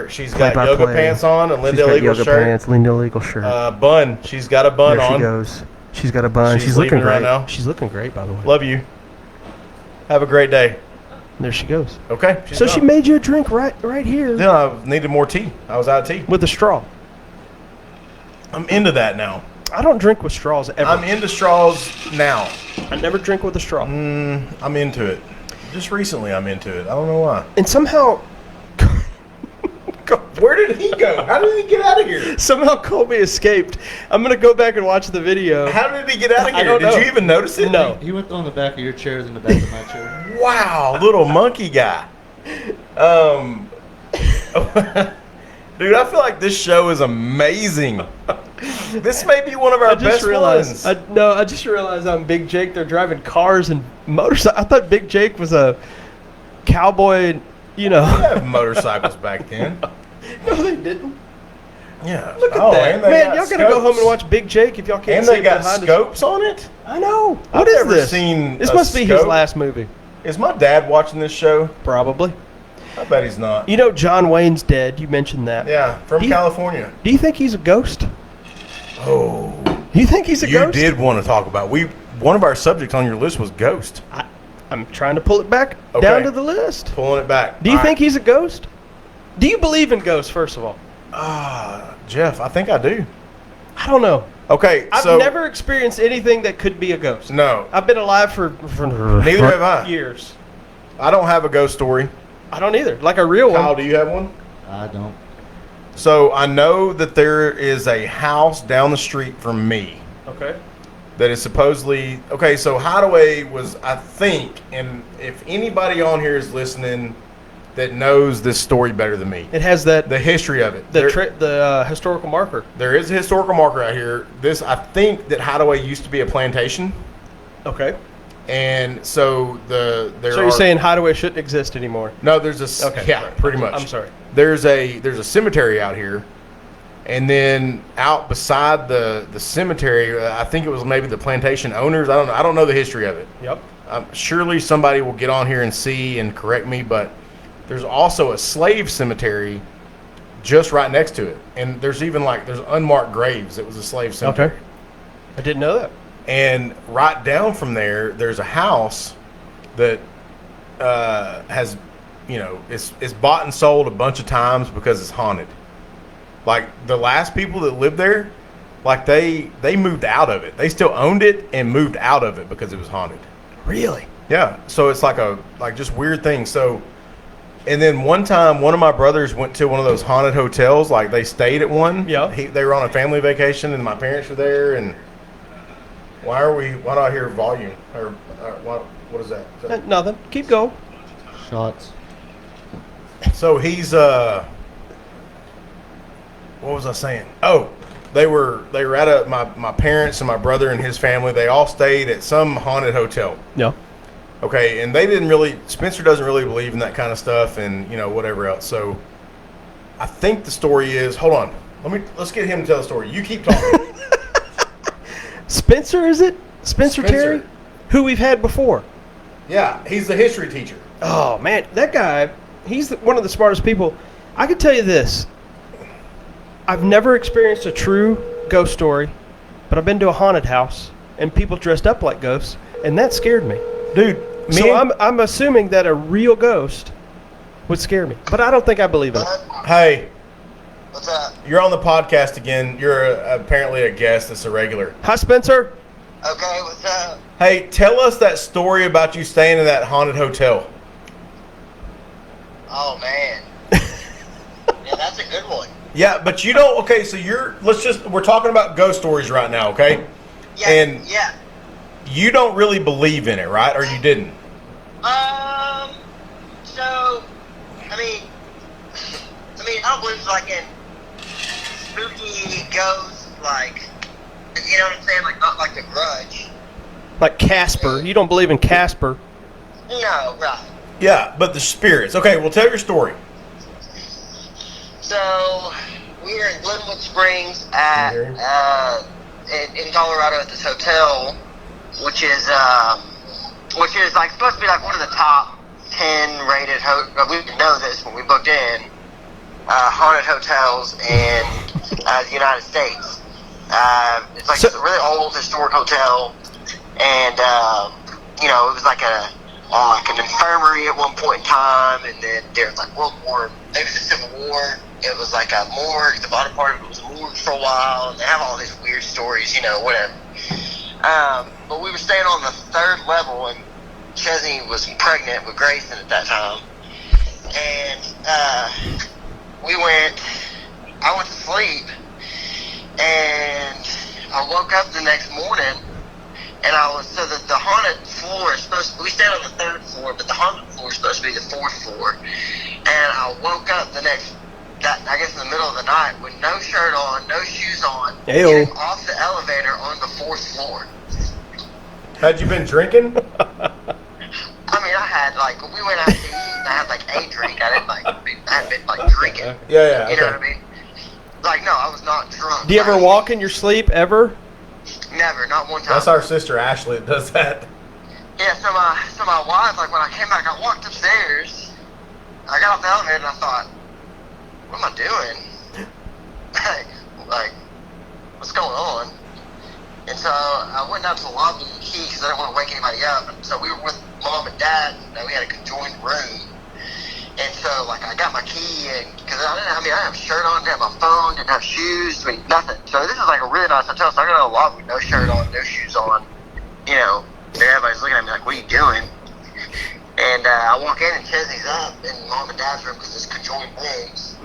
she's got yoga Play-by-play. pants on, a She's Linda got Eagle yoga shirt, pants, Linda Eagle shirt. bun. She's got a bun there she on. goes. She's got a bun. She's She's looking leaving right great. now. She's looking great, by the way. Love you. Have a great day. There she goes. Okay. So she made you a drink right here Yeah, I needed more tea. I was out of tea. with a straw. I'm into that now. I don't drink with straws ever. I'm into straws now. I never drink with a straw. I'm into it. Just recently, I'm into it. I don't know why. And somehow Where did he go? How did he get out of here? Colby escaped. I'm going to go back and watch the video. How did he get out of I here? don't Did know. you even notice it? No. He went on the back of your chairs and the back of my chair. Wow, little monkey guy. Dude, I feel like this show is amazing. This may be one of our best ones. I just realized on Big Jake they're driving cars and motorcycles. I thought Big Jake was a cowboy, you know. We have motorcycles back then. No, they didn't. Yeah. Look at Oh, that. and they Man, got y'all gotta go scopes. home and watch Big Jake if y'all can't And see they it got behind us. scopes on it? I know. I've What is never this? seen This a must be his scope. last movie. Is my dad watching this show? Probably. I bet he's not. You know John Wayne's dead. You mentioned that. Yeah, from Do you- California. Do you think he's a ghost? Oh. You think he's a You ghost? did want to talk about. One of our subjects on your list was Ghost. I'm trying to pull it back Okay. down to the list. Pulling it back. Do you All think right. he's a ghost? Do you believe in ghosts, first of all? Jeff, I think I do. I don't know. Okay, I've so never experienced anything that could be a ghost. no, I've been alive for neither have I. years. I don't have a ghost story. I don't either. Like a real Kyle, one. do you have one? I don't. So I know that there is a house down the street from me Okay. that is supposedly okay. So Hideaway was, I think, and if anybody on here is listening that knows this story better than me, It has that the history of it. the historical marker. There is a historical marker out here. This, I think, that Hideaway used to be a plantation, Okay. and so there. So you're saying Hideaway shouldn't exist anymore? no? There's a Okay. yeah, sorry. pretty much. I'm sorry. There's a cemetery out here, and then out beside the cemetery, I think it was maybe the plantation owners. I don't know the history of it. Yep. Surely somebody will get on here and see and correct me, but there's also a slave cemetery just right next to it, and there's even there's unmarked graves. It was a slave cemetery. Okay. I didn't know that. And right down from there, there's a house that has, it's bought and sold a bunch of times because it's haunted. Like the last people that lived there, they moved out of it. They still owned it and moved out of it because it was haunted. Really? Yeah. So it's like just weird things. So And then one time, one of my brothers went to one of those haunted hotels. Like they stayed at one. Yeah. They were on a family vacation, and my parents were there. And why do I hear volume? Or what is that? Nothing. Keep going. Shots. So he's what was I saying? Oh, they were at my parents and my brother and his family. They all stayed at some haunted hotel. Yeah. Okay, and Spencer doesn't really believe in that kind of stuff and, whatever else. So I think the story is, hold on. Let's get him to tell the story. You keep talking. Spencer, is it? Spencer Terry? Who we've had before. Yeah, he's the history teacher. Oh, man. That guy, he's one of the smartest people. I can tell you this. I've never experienced a true ghost story, but I've been to a haunted house and people dressed up like ghosts, and that scared me. Dude, I'm assuming that a real ghost would scare me, but I don't think I believe in it. Hey, What's up? you're on the podcast again. You're apparently a guest that's a regular. Hi, Spencer. Okay, what's up? Hey, tell us that story about you staying in that haunted hotel. Oh, man. Yeah, that's a good one. Yeah, but you don't. Okay, so we're talking about ghost stories right now, okay? Yeah, And- yeah. You don't really believe in it, right? Or you didn't? So, I don't believe like in spooky ghosts, like, you know what I'm saying? Like, not like The Grudge. Like Casper. You don't believe in Casper. No, right. Yeah, but the spirits. Okay, well, tell your story. So, we were in Glenwood Springs at, in Colorado at this hotel, which is like supposed to be like one of the top 10 rated we didn't know this when we booked in haunted hotels in the United States. It's like a really old historic hotel, and it was like an infirmary at one point in time, and then there was like maybe the Civil War. It was like a morgue. The bottom part of it was a morgue for a while, and they have all these weird stories, whatever. But we were staying on the third level, and Chesney was pregnant with Grayson at that time. And I went to sleep, and I woke up the next morning, and the haunted floor is we stayed on the third floor, but the haunted floor is supposed to be the fourth floor. And I woke up in the middle of the night with no shirt on, no shoes on, Ew. getting off the elevator on the fourth floor. Had you been drinking? I had we went out to eat, and I had a drink. I hadn't been drinking. Yeah, You know okay. what I mean? No, I was not drunk. Do you ever walk in your sleep ever? Never, not one time. That's our sister Ashley that does that. Yeah, so my wife, when I came back, I walked upstairs. I got off the elevator and I thought, what am I doing? What's going on? And so I went down to the lobby with the key because I didn't want to wake anybody up. And so we were with Mom and Dad, and we had a conjoined room. And so, I got my key, and because I didn't have a shirt on, didn't have my phone, didn't have shoes, nothing. So this is a really nice hotel. So I got a lobby with no shirt on, no shoes on. And everybody's looking at me like, what are you doing? And I walk in, and Chesney's up in Mom and Dad's room because it's conjoined rooms.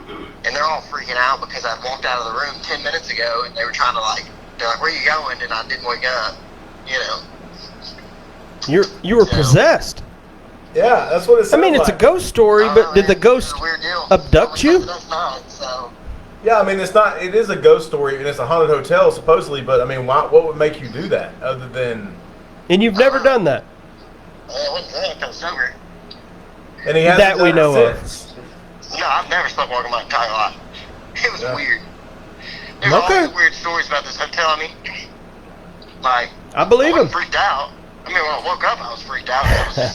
And they're all freaking out because I'd walked out of the room 10 minutes ago, and they were trying to they're like, where are you going? And I didn't wake up, You were possessed. Yeah, that's what it sounds It's a like. ghost story, but did the ghost It's a weird deal. abduct you? That's not, so. Yeah, it's not. It is a ghost story, and it's a haunted hotel supposedly. But what would make you do that other than? And you've never done that? I wasn't drunk, I was sober. And he hasn't That we done it know of. since. No, I've never sleepwalked in my entire life. It was Yeah. weird. There's all these weird stories about this hotel. I believe I him. was freaked out. When I woke up, I was freaked out. I was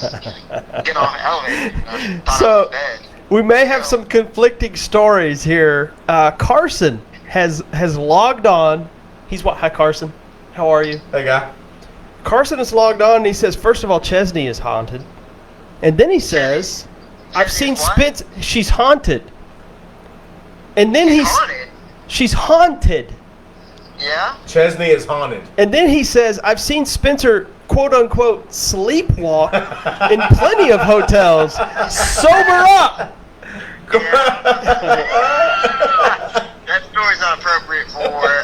getting off the elevator. I thought I was in bed. We may have some conflicting stories here. Carson has logged on. He's what? Hi, Carson. How are you? Hey, guy. Carson is logged on, and he says, first of all, Chesney is haunted. And then he says, I've seen Chesney is what? Spence. She's haunted. And then Haunted? she's haunted. Yeah. Chesney is haunted. And then he says, I've seen Spencer, quote unquote, sleepwalk in plenty of hotels. Sober up. That story's not appropriate for.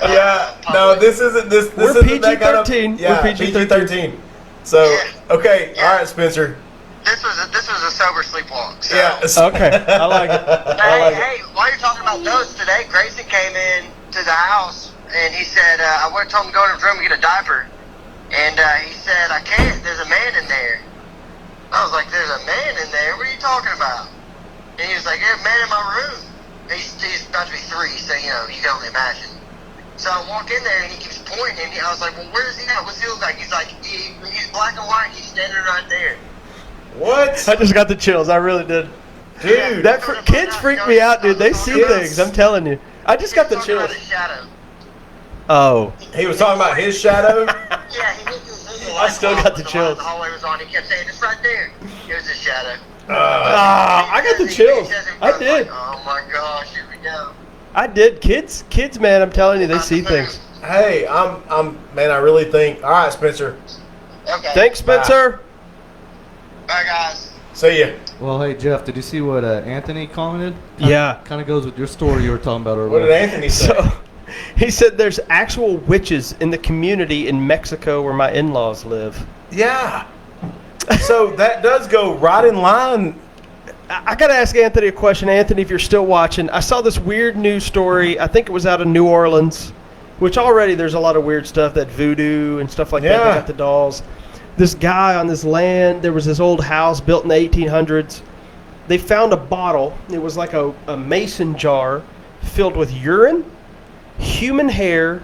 Yeah, no, this isn't this. This We're isn't that kind of- PG-13. Yeah, We're PG-13. So Yeah. okay, Yeah. all right, Spencer. This was a sober sleepwalk. So. Yeah. Okay, I like it. Hey, while you're talking about those today, Grayson came in to the house and he said, I would have told him to go in his room and get a diaper. And he said, I can't, there's a man in there. I was like, there's a man in there? What are you talking about? And he was like, there's a man in my room. He's about to be 3, so, you know, you can only imagine. So I walk in there and he keeps pointing and I was like, well, where is he at? What's he look like? He's like, he's black and white. He's standing right there. What, I just got the chills. I really did. dude? Kids freak me out, dude. They see Kids. things. I'm telling you. I just got the Talking about chills. his shadow. Oh. He was talking about his shadow. Yeah, he was I still got the chills. The hallway was on. He kept saying, it's right there. It was his shadow. I got the chills. I did. Oh my gosh, here we go. I did. Kids, man, I'm telling you, they see things. Hey, man. I really think. All right, Spencer. Okay. Thanks, Spencer. Bye, guys. See ya. Well, hey Jeff, did you see what Anthony commented? Yeah. Kind of goes with your story you were talking about earlier. What did Anthony say? So, he said there's actual witches in the community in Mexico where my in-laws live. Yeah. So that does go right in line. I got to ask Anthony a question. Anthony, if you're still watching, I saw this weird news story. I think it was out of New Orleans, which already there's a lot of weird stuff, that voodoo and stuff like that. They Yeah. got the dolls. This guy on this land, there was this old house built in the 1800s. They found a bottle. It was like a mason jar filled with urine, human hair,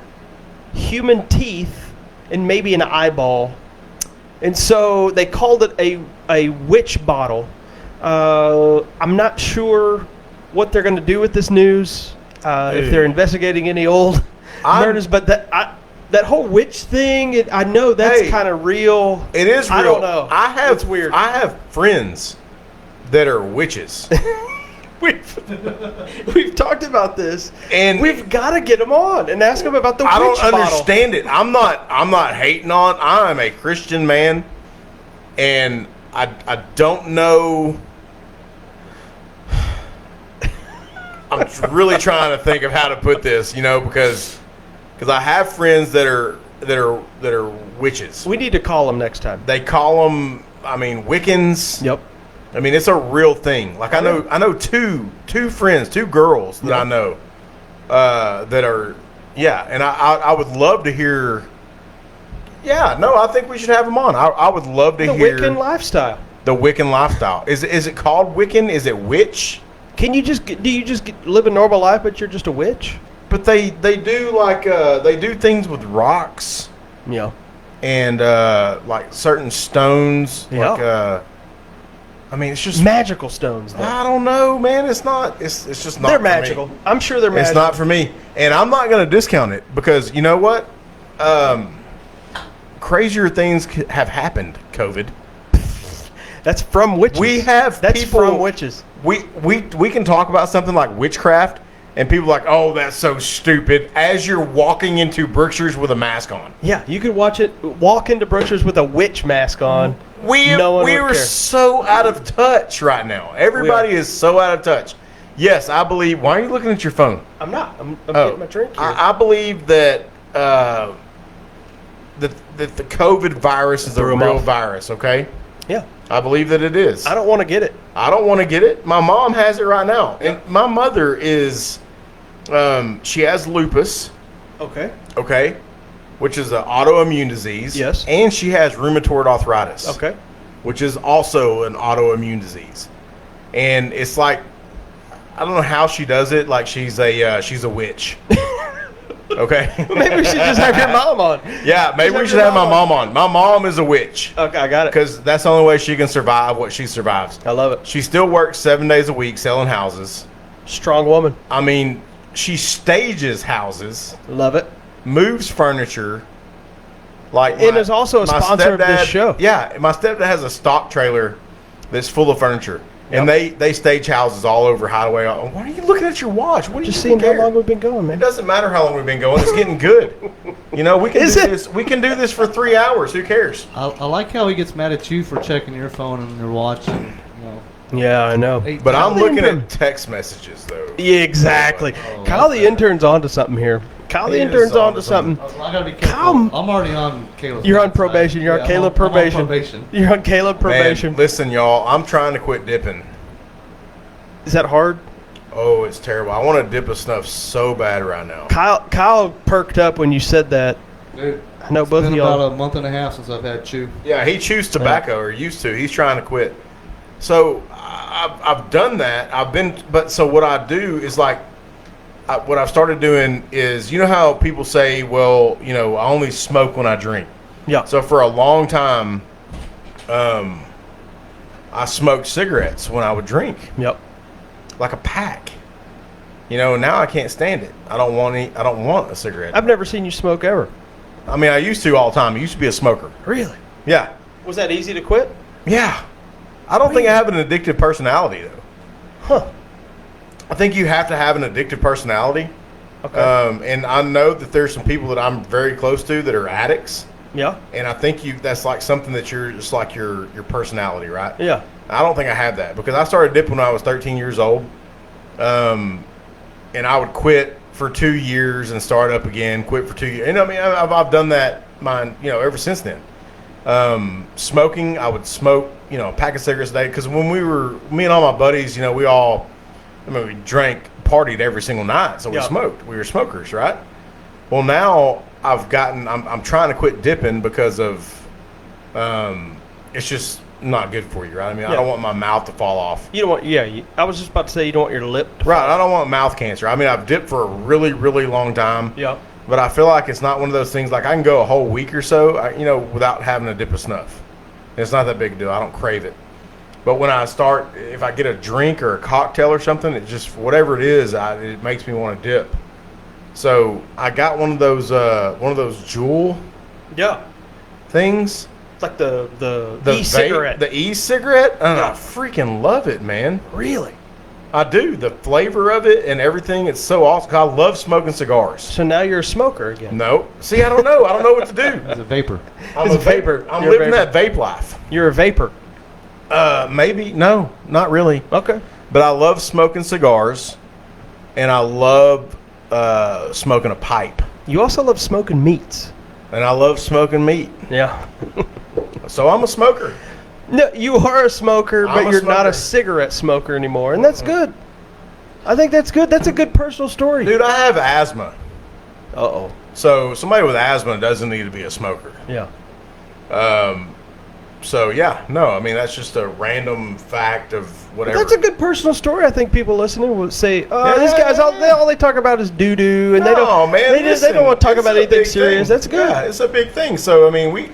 human teeth, and maybe an eyeball. And so they called it a witch bottle. I'm not sure what they're going to do with this news, if they're investigating any old murders, but that whole witch thing, I know that's Hey, kind of real. It is real. I don't know. It's weird. I have friends that are witches, We've talked about this, and we've got to get them on and ask them about the witch I don't bottle. understand it. I'm not hating on. I'm a Christian man, and I don't know. I'm really trying to think of how to put this, because I have friends that are witches. We need to call them next time. They call them, Wiccans. Yep. I mean, it's a real thing. Like I know two friends, 2 girls that I know that are, and I would love to hear. Yeah, no, I think we should have them on. I would love to The hear Wiccan lifestyle. the Wiccan lifestyle. Is it called Wiccan? Is it witch? Do you just live a normal life, but you're just a witch? But they do they do things with rocks Yeah. and like certain stones. Yeah. Like it's just Magical stones, though. I don't know, man. It's not. It's just not. They're for me. magical. I'm sure they're It's magical. not for me, and I'm not going to discount it because you know what? Crazier things have happened. COVID. That's from witches. We have That's people from witches. We can talk about something like witchcraft, and people are like, oh, that's so stupid. As you're walking into Berkshire's with a mask on, Yeah, you could walk into Brookshire's with a witch mask on. No one would we are care. so out of touch right now. Everybody is so out of touch. Yes, I believe. Why are you looking at your phone? I'm not. I'm Oh, getting my drink here. I believe that that the COVID virus is a Threw 'em real off. virus. Okay, yeah. I believe that it is. I don't want to get it. I don't want to get it. My mom has it right now, and my mother is. She has lupus. Okay. Okay, which is an autoimmune disease. Yes. And she has rheumatoid arthritis. Okay. Which is also an autoimmune disease, and it's like I don't know how she does it. Like she's a witch. Okay. Maybe we should just have your mom on. Yeah, maybe we have should your have my mom mom on. My mom is a witch Okay, I got it. because that's the only way she can survive what she survives. I love it. She still works 7 days a week selling houses. Strong woman. I mean, she stages houses, Love it. moves furniture. Like And is also a my sponsor of this stepdad- show. Yeah, my stepdad has a stock trailer that's full of furniture. And they stage houses all over Hideaway. Why are you looking at your watch? What do Just you seeing how care? long we've been going, It man. doesn't matter how long we've been going. It's getting good. You know, we can Is do it? this. We can do this for 3 hours. Who cares? I like how he gets mad at you for checking your phone and your watch. And, you know, Yeah, I know. But I'm the looking intern. at text messages though. Yeah, exactly. Oh, Kyle the okay. intern's onto something here. Kyle the He is intern's onto onto something. I gotta be careful. Come. I'm already on Caleb's. You're on side. probation. You're Yeah, on Caleb I'm on probation. probation. You're on Caleb probation. Man, listen, y'all. I'm trying to quit dipping. Is that hard? Oh, it's terrible. I want to dip a snuff so bad right now. Kyle perked up when you said that. Dude, I know it's both of been y'all. about a month and a half since I've had chew. Yeah, he chews tobacco or used to. He's trying to quit. So I've done that. So what I do is like, what I've started doing is, you know how people say, well, you know, I only smoke when I drink. Yeah. So for a long time, I smoked cigarettes when I would drink, Yep. like a pack. You know, now I can't stand it. I don't want a cigarette. I've never seen you smoke ever. I mean, I used to all the time. I used to be a smoker. Really? Yeah. Was that easy to quit? Yeah. I don't think I have an addictive personality, though. Huh. I think you have to have an addictive personality. Okay. And I know that there's some people that I'm very close to that are addicts. Yeah. And I think that's like something that you're just like your personality, right? Yeah. I don't think I have that because I started dipping when I was 13 years old. And I would quit for 2 years and start up again, quit for 2 years. And I mean, I've done that ever since then. Smoking, I would smoke, a pack of cigarettes a day. Because when me and all my buddies, we drank, partied every single night. So we Yeah. smoked. We were smokers, right? Well, now I'm trying to quit dipping because of, it's just not good for you, right? I mean, I Yeah. don't want my mouth to fall off. You don't want. Yeah. I was just about to say you don't want your lip. To Right, I don't want mouth cancer. I mean, I've dipped for a really, really long time. Yeah. But I feel like it's not one of those things, like I can go a whole week or so, without having a dip of snuff. It's not that big a deal. I don't crave it. But when if I get a drink or a cocktail or something, it just, whatever it is, it makes me want to dip. So I got one of those Juul Yeah. things. It's like the The e-cigarette. vape, the e-cigarette. And Yeah. I freaking love it, man. Really? I do. The flavor of it and everything, it's so awesome. I love smoking cigars. So now you're a smoker again. No. See, I don't know. I don't know what to do. It's a vapor. I'm It's a a vapor. I'm You're a living vapor. that vape life. You're a vapor. Maybe. No, not really. Okay. But I love smoking cigars, and I love smoking a pipe, You also love smoking meats. and I love smoking meat. Yeah. So I'm a smoker. No, you are a smoker, I'm but a you're not a smoker. cigarette smoker anymore, and that's good. I think that's good. That's a good personal story. Dude, I have asthma. Uh-oh. So somebody with asthma doesn't need to be a smoker. Yeah. So yeah, no, I mean that's just a random fact of whatever. That's a good personal story. I think people listening will say, "Oh, Yeah, these guys, yeah. all they talk about is doo doo, and they No, don't. man, they listen, don't want to talk it's about a anything big serious. thing. That's good. Yeah, it's a big thing. So I mean, we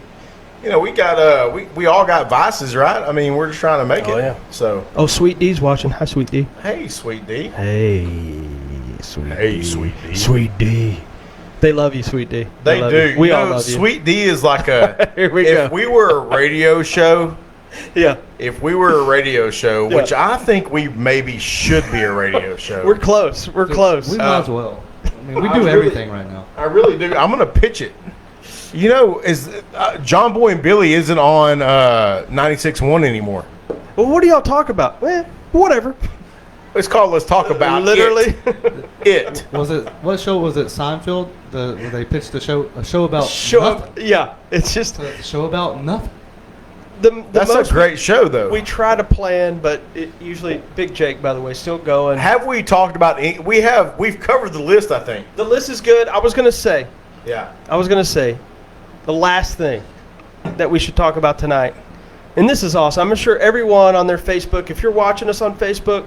got we all got vices, right? I mean, we're just trying to make Oh, it. yeah. So Oh, Sweet D's watching. Hi, Sweet D. hey, sweet D. Hey, Sweet Hey, sweet D. Sweet D. They love you, Sweet D. They love do. you. We You all know, love you. Sweet D is like a. Here we if go. we were a radio show, Yeah, which I think we maybe should be a radio show. we're close. We're close. We might as well. I mean, we I do really- everything right now. I really do. I'm gonna pitch it. Is John Boy and Billy isn't on 96.1 anymore? Well, what do y'all talk about? Whatever. It's called Let's Talk About Literally. It. What show was it? Seinfeld, where they pitched a show about Show nothing. up. Yeah, it's just A show about nothing. the That's a most great show, though. we try to plan, but it usually Big Jake, by the way, still going. Have we talked about? We've covered the list, I think. The list is good. I was gonna say Yeah. the last thing that we should talk about tonight, and this is awesome. I'm sure everyone on their Facebook, if you're watching us on Facebook,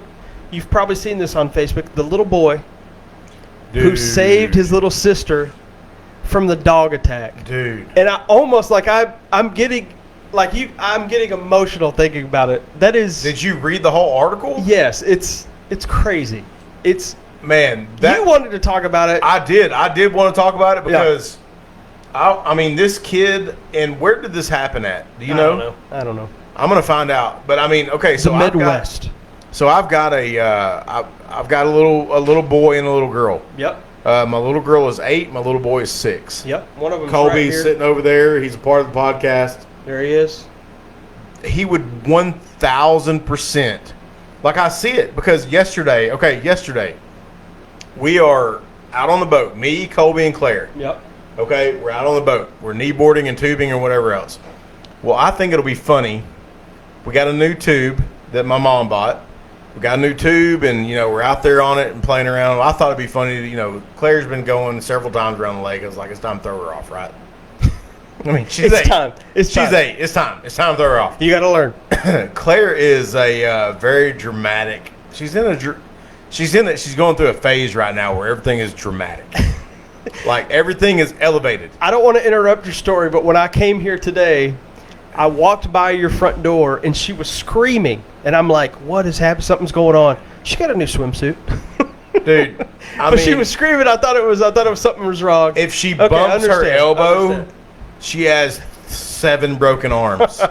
you've probably seen this on Facebook. The little boy who Dude. saved his little sister from the dog attack. Dude. And I almost I'm getting emotional thinking about it. That is Did you read the whole article? yes, it's crazy. It's Man, you wanted to talk about it. I did. I did want to talk about it Yeah. because, I mean, this kid. And where did this happen at? Do you I know? don't know. I don't know. I'm gonna find out. But I mean, okay. So The I've got- Midwest. So I've got I've got a little boy and a little girl. Yep. My little girl is 8. My little boy is 6. Yep. One of them. Colby's right here. sitting over there. He's a part of the podcast. There he is. He would 1,000%. Like I see it because yesterday, we are out on the boat. Me, Colby, and Claire. Yep. Okay, we're out on the boat. We're kneeboarding and tubing and whatever else. Well, I think it'll be funny. We got a new tube that my mom bought. We got a new tube, and we're out there on it and playing around. I thought it'd be funny. Claire's been going several times around the lake. I was like, it's time to throw her off, right? I mean, she's 8. Time. She's 8. It's time. It's time to throw her off. You got to learn. Claire is a very dramatic. She's going through a phase right now where everything is dramatic. Like everything is elevated. I don't want to interrupt your story, but when I came here today, I walked by your front door and she was screaming, and I'm like, "What has happened? Something's going on." She got a new swimsuit, dude. She was screaming. I thought it was something was wrong. If she Okay, bumps her understand. elbow, she has 7 broken arms.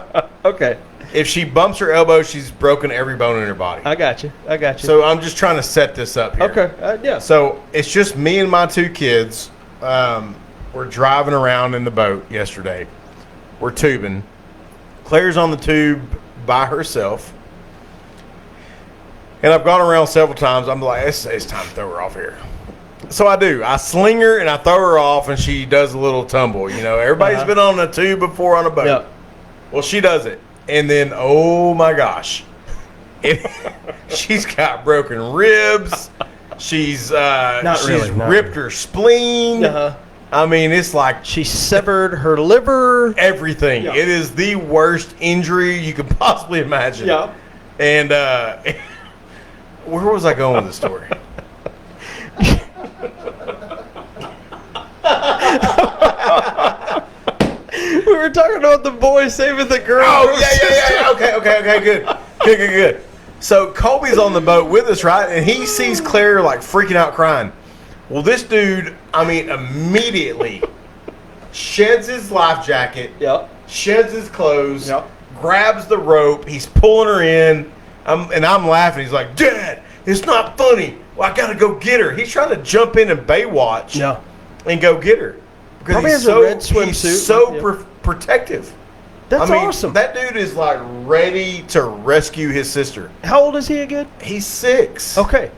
Okay, If she bumps her elbow, she's broken every bone in her body. I got you. So I'm just trying to set this up here. Okay, yeah. So it's just me and my 2 kids. We're driving around in the boat yesterday. We're tubing. Claire's on the tube by herself. And I've gone around several times. I'm like, it's time to throw her off here. So I do. I sling her and I throw her off, and she does a little tumble. Everybody's been on a tube before on a boat. Yep. Well, she does it. And then, oh my gosh. She's got broken ribs. She's ripped her spleen. Uh-huh. I mean, it's like She severed her liver. everything. Yeah. It is the worst injury you could possibly imagine. Yeah. And where was I going with the story? We were talking about the boy saving the girl. Oh, yeah. Okay, good. So Colby's on the boat with us, right? And he sees Claire like freaking out crying. Well, this dude, immediately sheds his life jacket, Yep. sheds his clothes, Yep. grabs the rope, he's pulling her in, and I'm laughing. He's like, "Dad, it's not funny. Well, I gotta go get her." He's trying to jump in and Baywatch Yeah. and go get her. Because Probably he's has a red swimsuit. He's so Yeah. protective. That's awesome. That dude is like ready to rescue his sister. How old is he again? He's 6. Okay.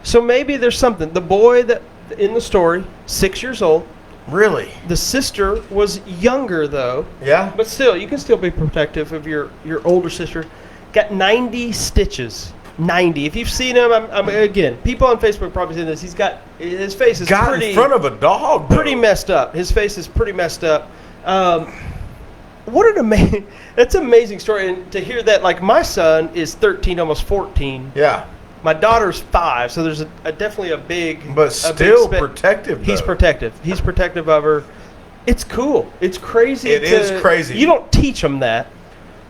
So maybe there's something. The boy that in the story, 6 years old. Really? The sister was younger though. Yeah. But still, you can still be protective of your older sister. Got 90 stitches. 90. If you've seen him, again, people on Facebook probably seen this. His face is Got pretty in front of a dog. Though. pretty messed up. His face is pretty messed up. What an amazing! That's an amazing story, and to hear that, like my son is 13, almost 14. Yeah. My daughter's 5, so there's definitely a big, But a still big protective. He's though. protective. He's protective of her. It's cool. It's crazy. It is crazy. You don't teach them that.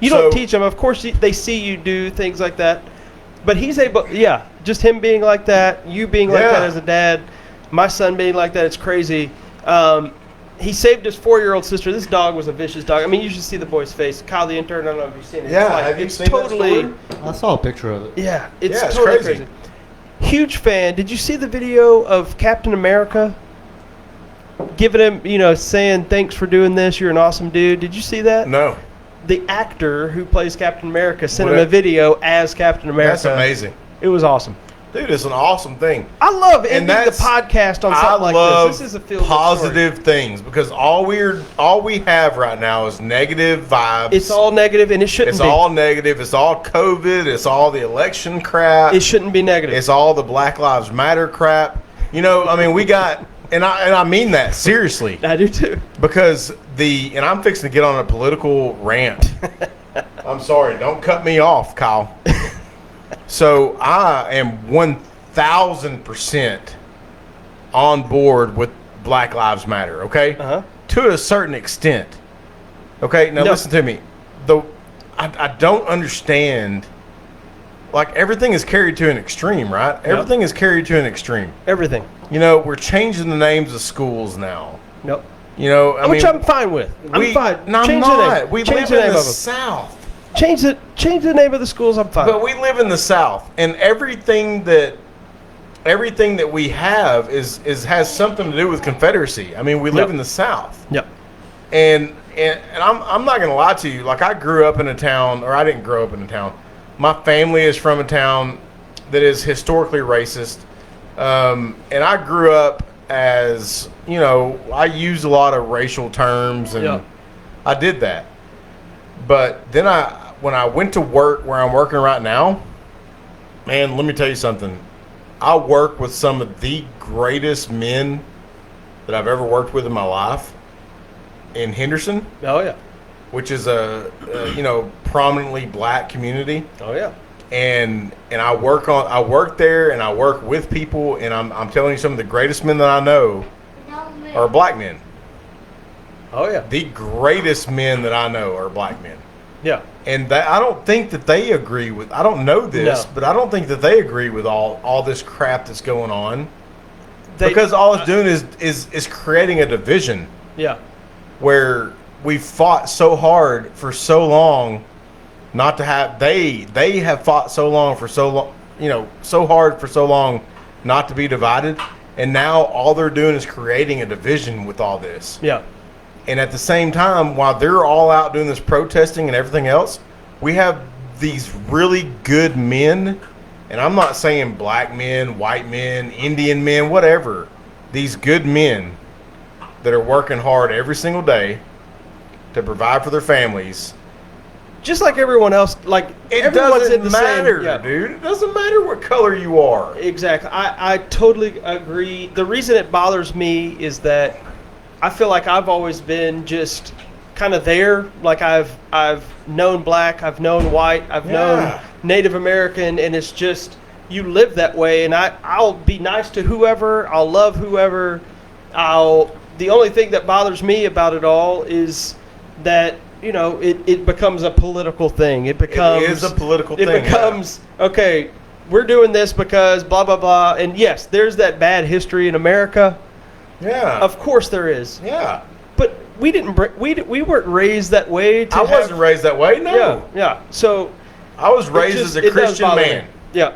You don't teach them. Of course, they see you do things like that. But he's able, just him being like that, you being like that as a dad, my son being like that, it's crazy. He saved his 4-year-old sister. This dog was a vicious dog. I mean, you should see the boy's face. Kyle, the intern, I don't know if you've seen it. Yeah, it's like, have you it's seen that totally, story? I saw a picture of it. Yeah, it's Yeah, it's totally crazy. crazy. Huge fan. Did you see the video of Captain America giving him, saying, "Thanks for doing this. You're an awesome dude." Did you see that? No. The actor who plays Captain America sent him What? a video as Captain America. That's amazing. It was awesome. Dude, it's an awesome thing. I love ending the that's- podcast on I something like love this. This is a feel-good positive things because all we have right now is negative vibes. It's all negative, and it shouldn't It's be. all negative. It's all COVID. It's all the election crap. It shouldn't be negative. It's all the Black Lives Matter crap. We got, and I mean that seriously, I do too. because and I'm fixing to get on a political rant. I'm sorry, don't cut me off, Kyle. So I am 1,000% on board with Black Lives Matter. Okay, Uh-huh. to a certain extent. Okay, now No. listen to me. I don't understand. Like everything is carried to an extreme, right? Everything is carried to an extreme. Everything. We're changing the names of schools now. Nope. I Which mean, I'm fine with. I'm fine. No, I'm Change the not. name. We Change live the in name the of them. South. Change the name of the schools. I'm fine. But we live in the South, and everything that we have is has something to do with Confederacy. I mean, we live Yep. in the South, Yep. and I'm not gonna lie to you. Like, I grew up in a town, or I didn't grow up in a town. My family is from a town that is historically racist, and I grew up as, you know, I used a lot of racial terms, and Yeah. I did that. But then when I went to work where I'm working right now, man, let me tell you something. I work with some of the greatest men that I've ever worked with in my life in Henderson, Oh yeah. which is a you know, prominently black community. Oh yeah. And I work there, and I work with people, and I'm telling you, some of the greatest men that I know Don't move. are black men. Oh yeah. The greatest men that I know are black men. Yeah. And that, I don't think that they agree with. I don't know this, No. but I don't think that they agree with all this crap that's going on, They- because all it's doing is creating a division Yeah. where we fought so hard for so long not to have. They have fought so long for so long, you know, so hard for so long not to be divided, and now all they're doing is creating a division with all this. Yeah. And at the same time, while they're all out doing this protesting and everything else, we have these really good men, and I'm not saying black men, white men, Indian men, whatever, these good men that are working hard every single day to provide for their families. Just like everyone else, like It everyone's in doesn't the matter, same, yeah. dude. It doesn't matter what color you are. Exactly. I totally agree. The reason it bothers me is that I feel like I've always been just kind of there. Like I've known black, I've known white, I've known Yeah. Native American, and it's just you live that way. And I'll be nice to whoever, I'll love whoever. The only thing that bothers me about it all is that, you know, it becomes a political thing. It becomes is a political thing, It becomes okay. We're doing this because blah blah blah. And yes, there's that bad history in America. Yeah. Of course there is. Yeah. But we didn't. We weren't raised that way. To I have- wasn't raised that way. No. Yeah, yeah. So I was it raised just- as a it does Christian bother me. man. Yeah.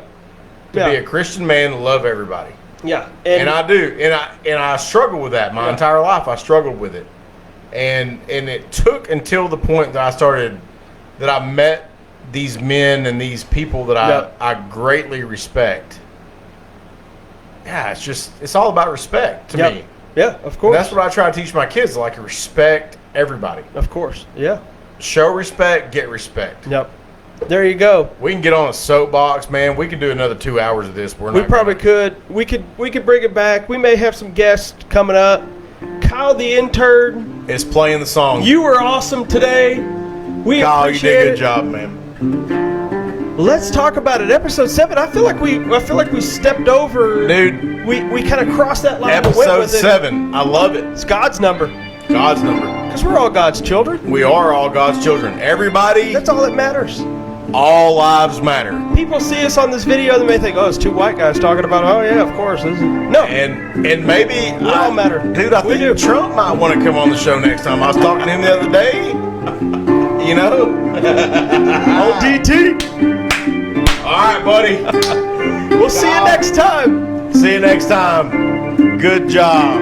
To yeah. be a Christian man and love everybody. Yeah. And I do. And I struggle with that my Yeah. entire life. I struggled with it. And it took until the point that I met these men and these people that Yep. I greatly respect. Yeah, it's all about respect to Yep. me. Yeah. Of And course. that's what I try to teach my kids, like, respect everybody. Of course. Yeah. Show respect, get respect. Yep. There you go. We can get on a soapbox, man. We can do another 2 hours of this. We probably could. We could bring it back. We may have some guests coming up. Kyle the intern, It's playing the song. you were awesome today. We Kyle, you appreciate did a good it. job, man. Let's talk about it. Episode 7. I feel like we stepped over. Dude, We kind of crossed that line. and went episode with it. 7. I love it. It's God's number. God's number. Because we're all God's children. We are all God's children. Everybody, That's all that matters. all lives matter. People see us on this video, they may think, oh, it's two white guys talking about, oh, yeah, of course. This is... No. And maybe We all matter. Dude, I We think do. Trump might want to come on the show next time. I was talking to him the other day. You know? Old DT. All right, buddy. We'll see you next time. See you next time. Good job.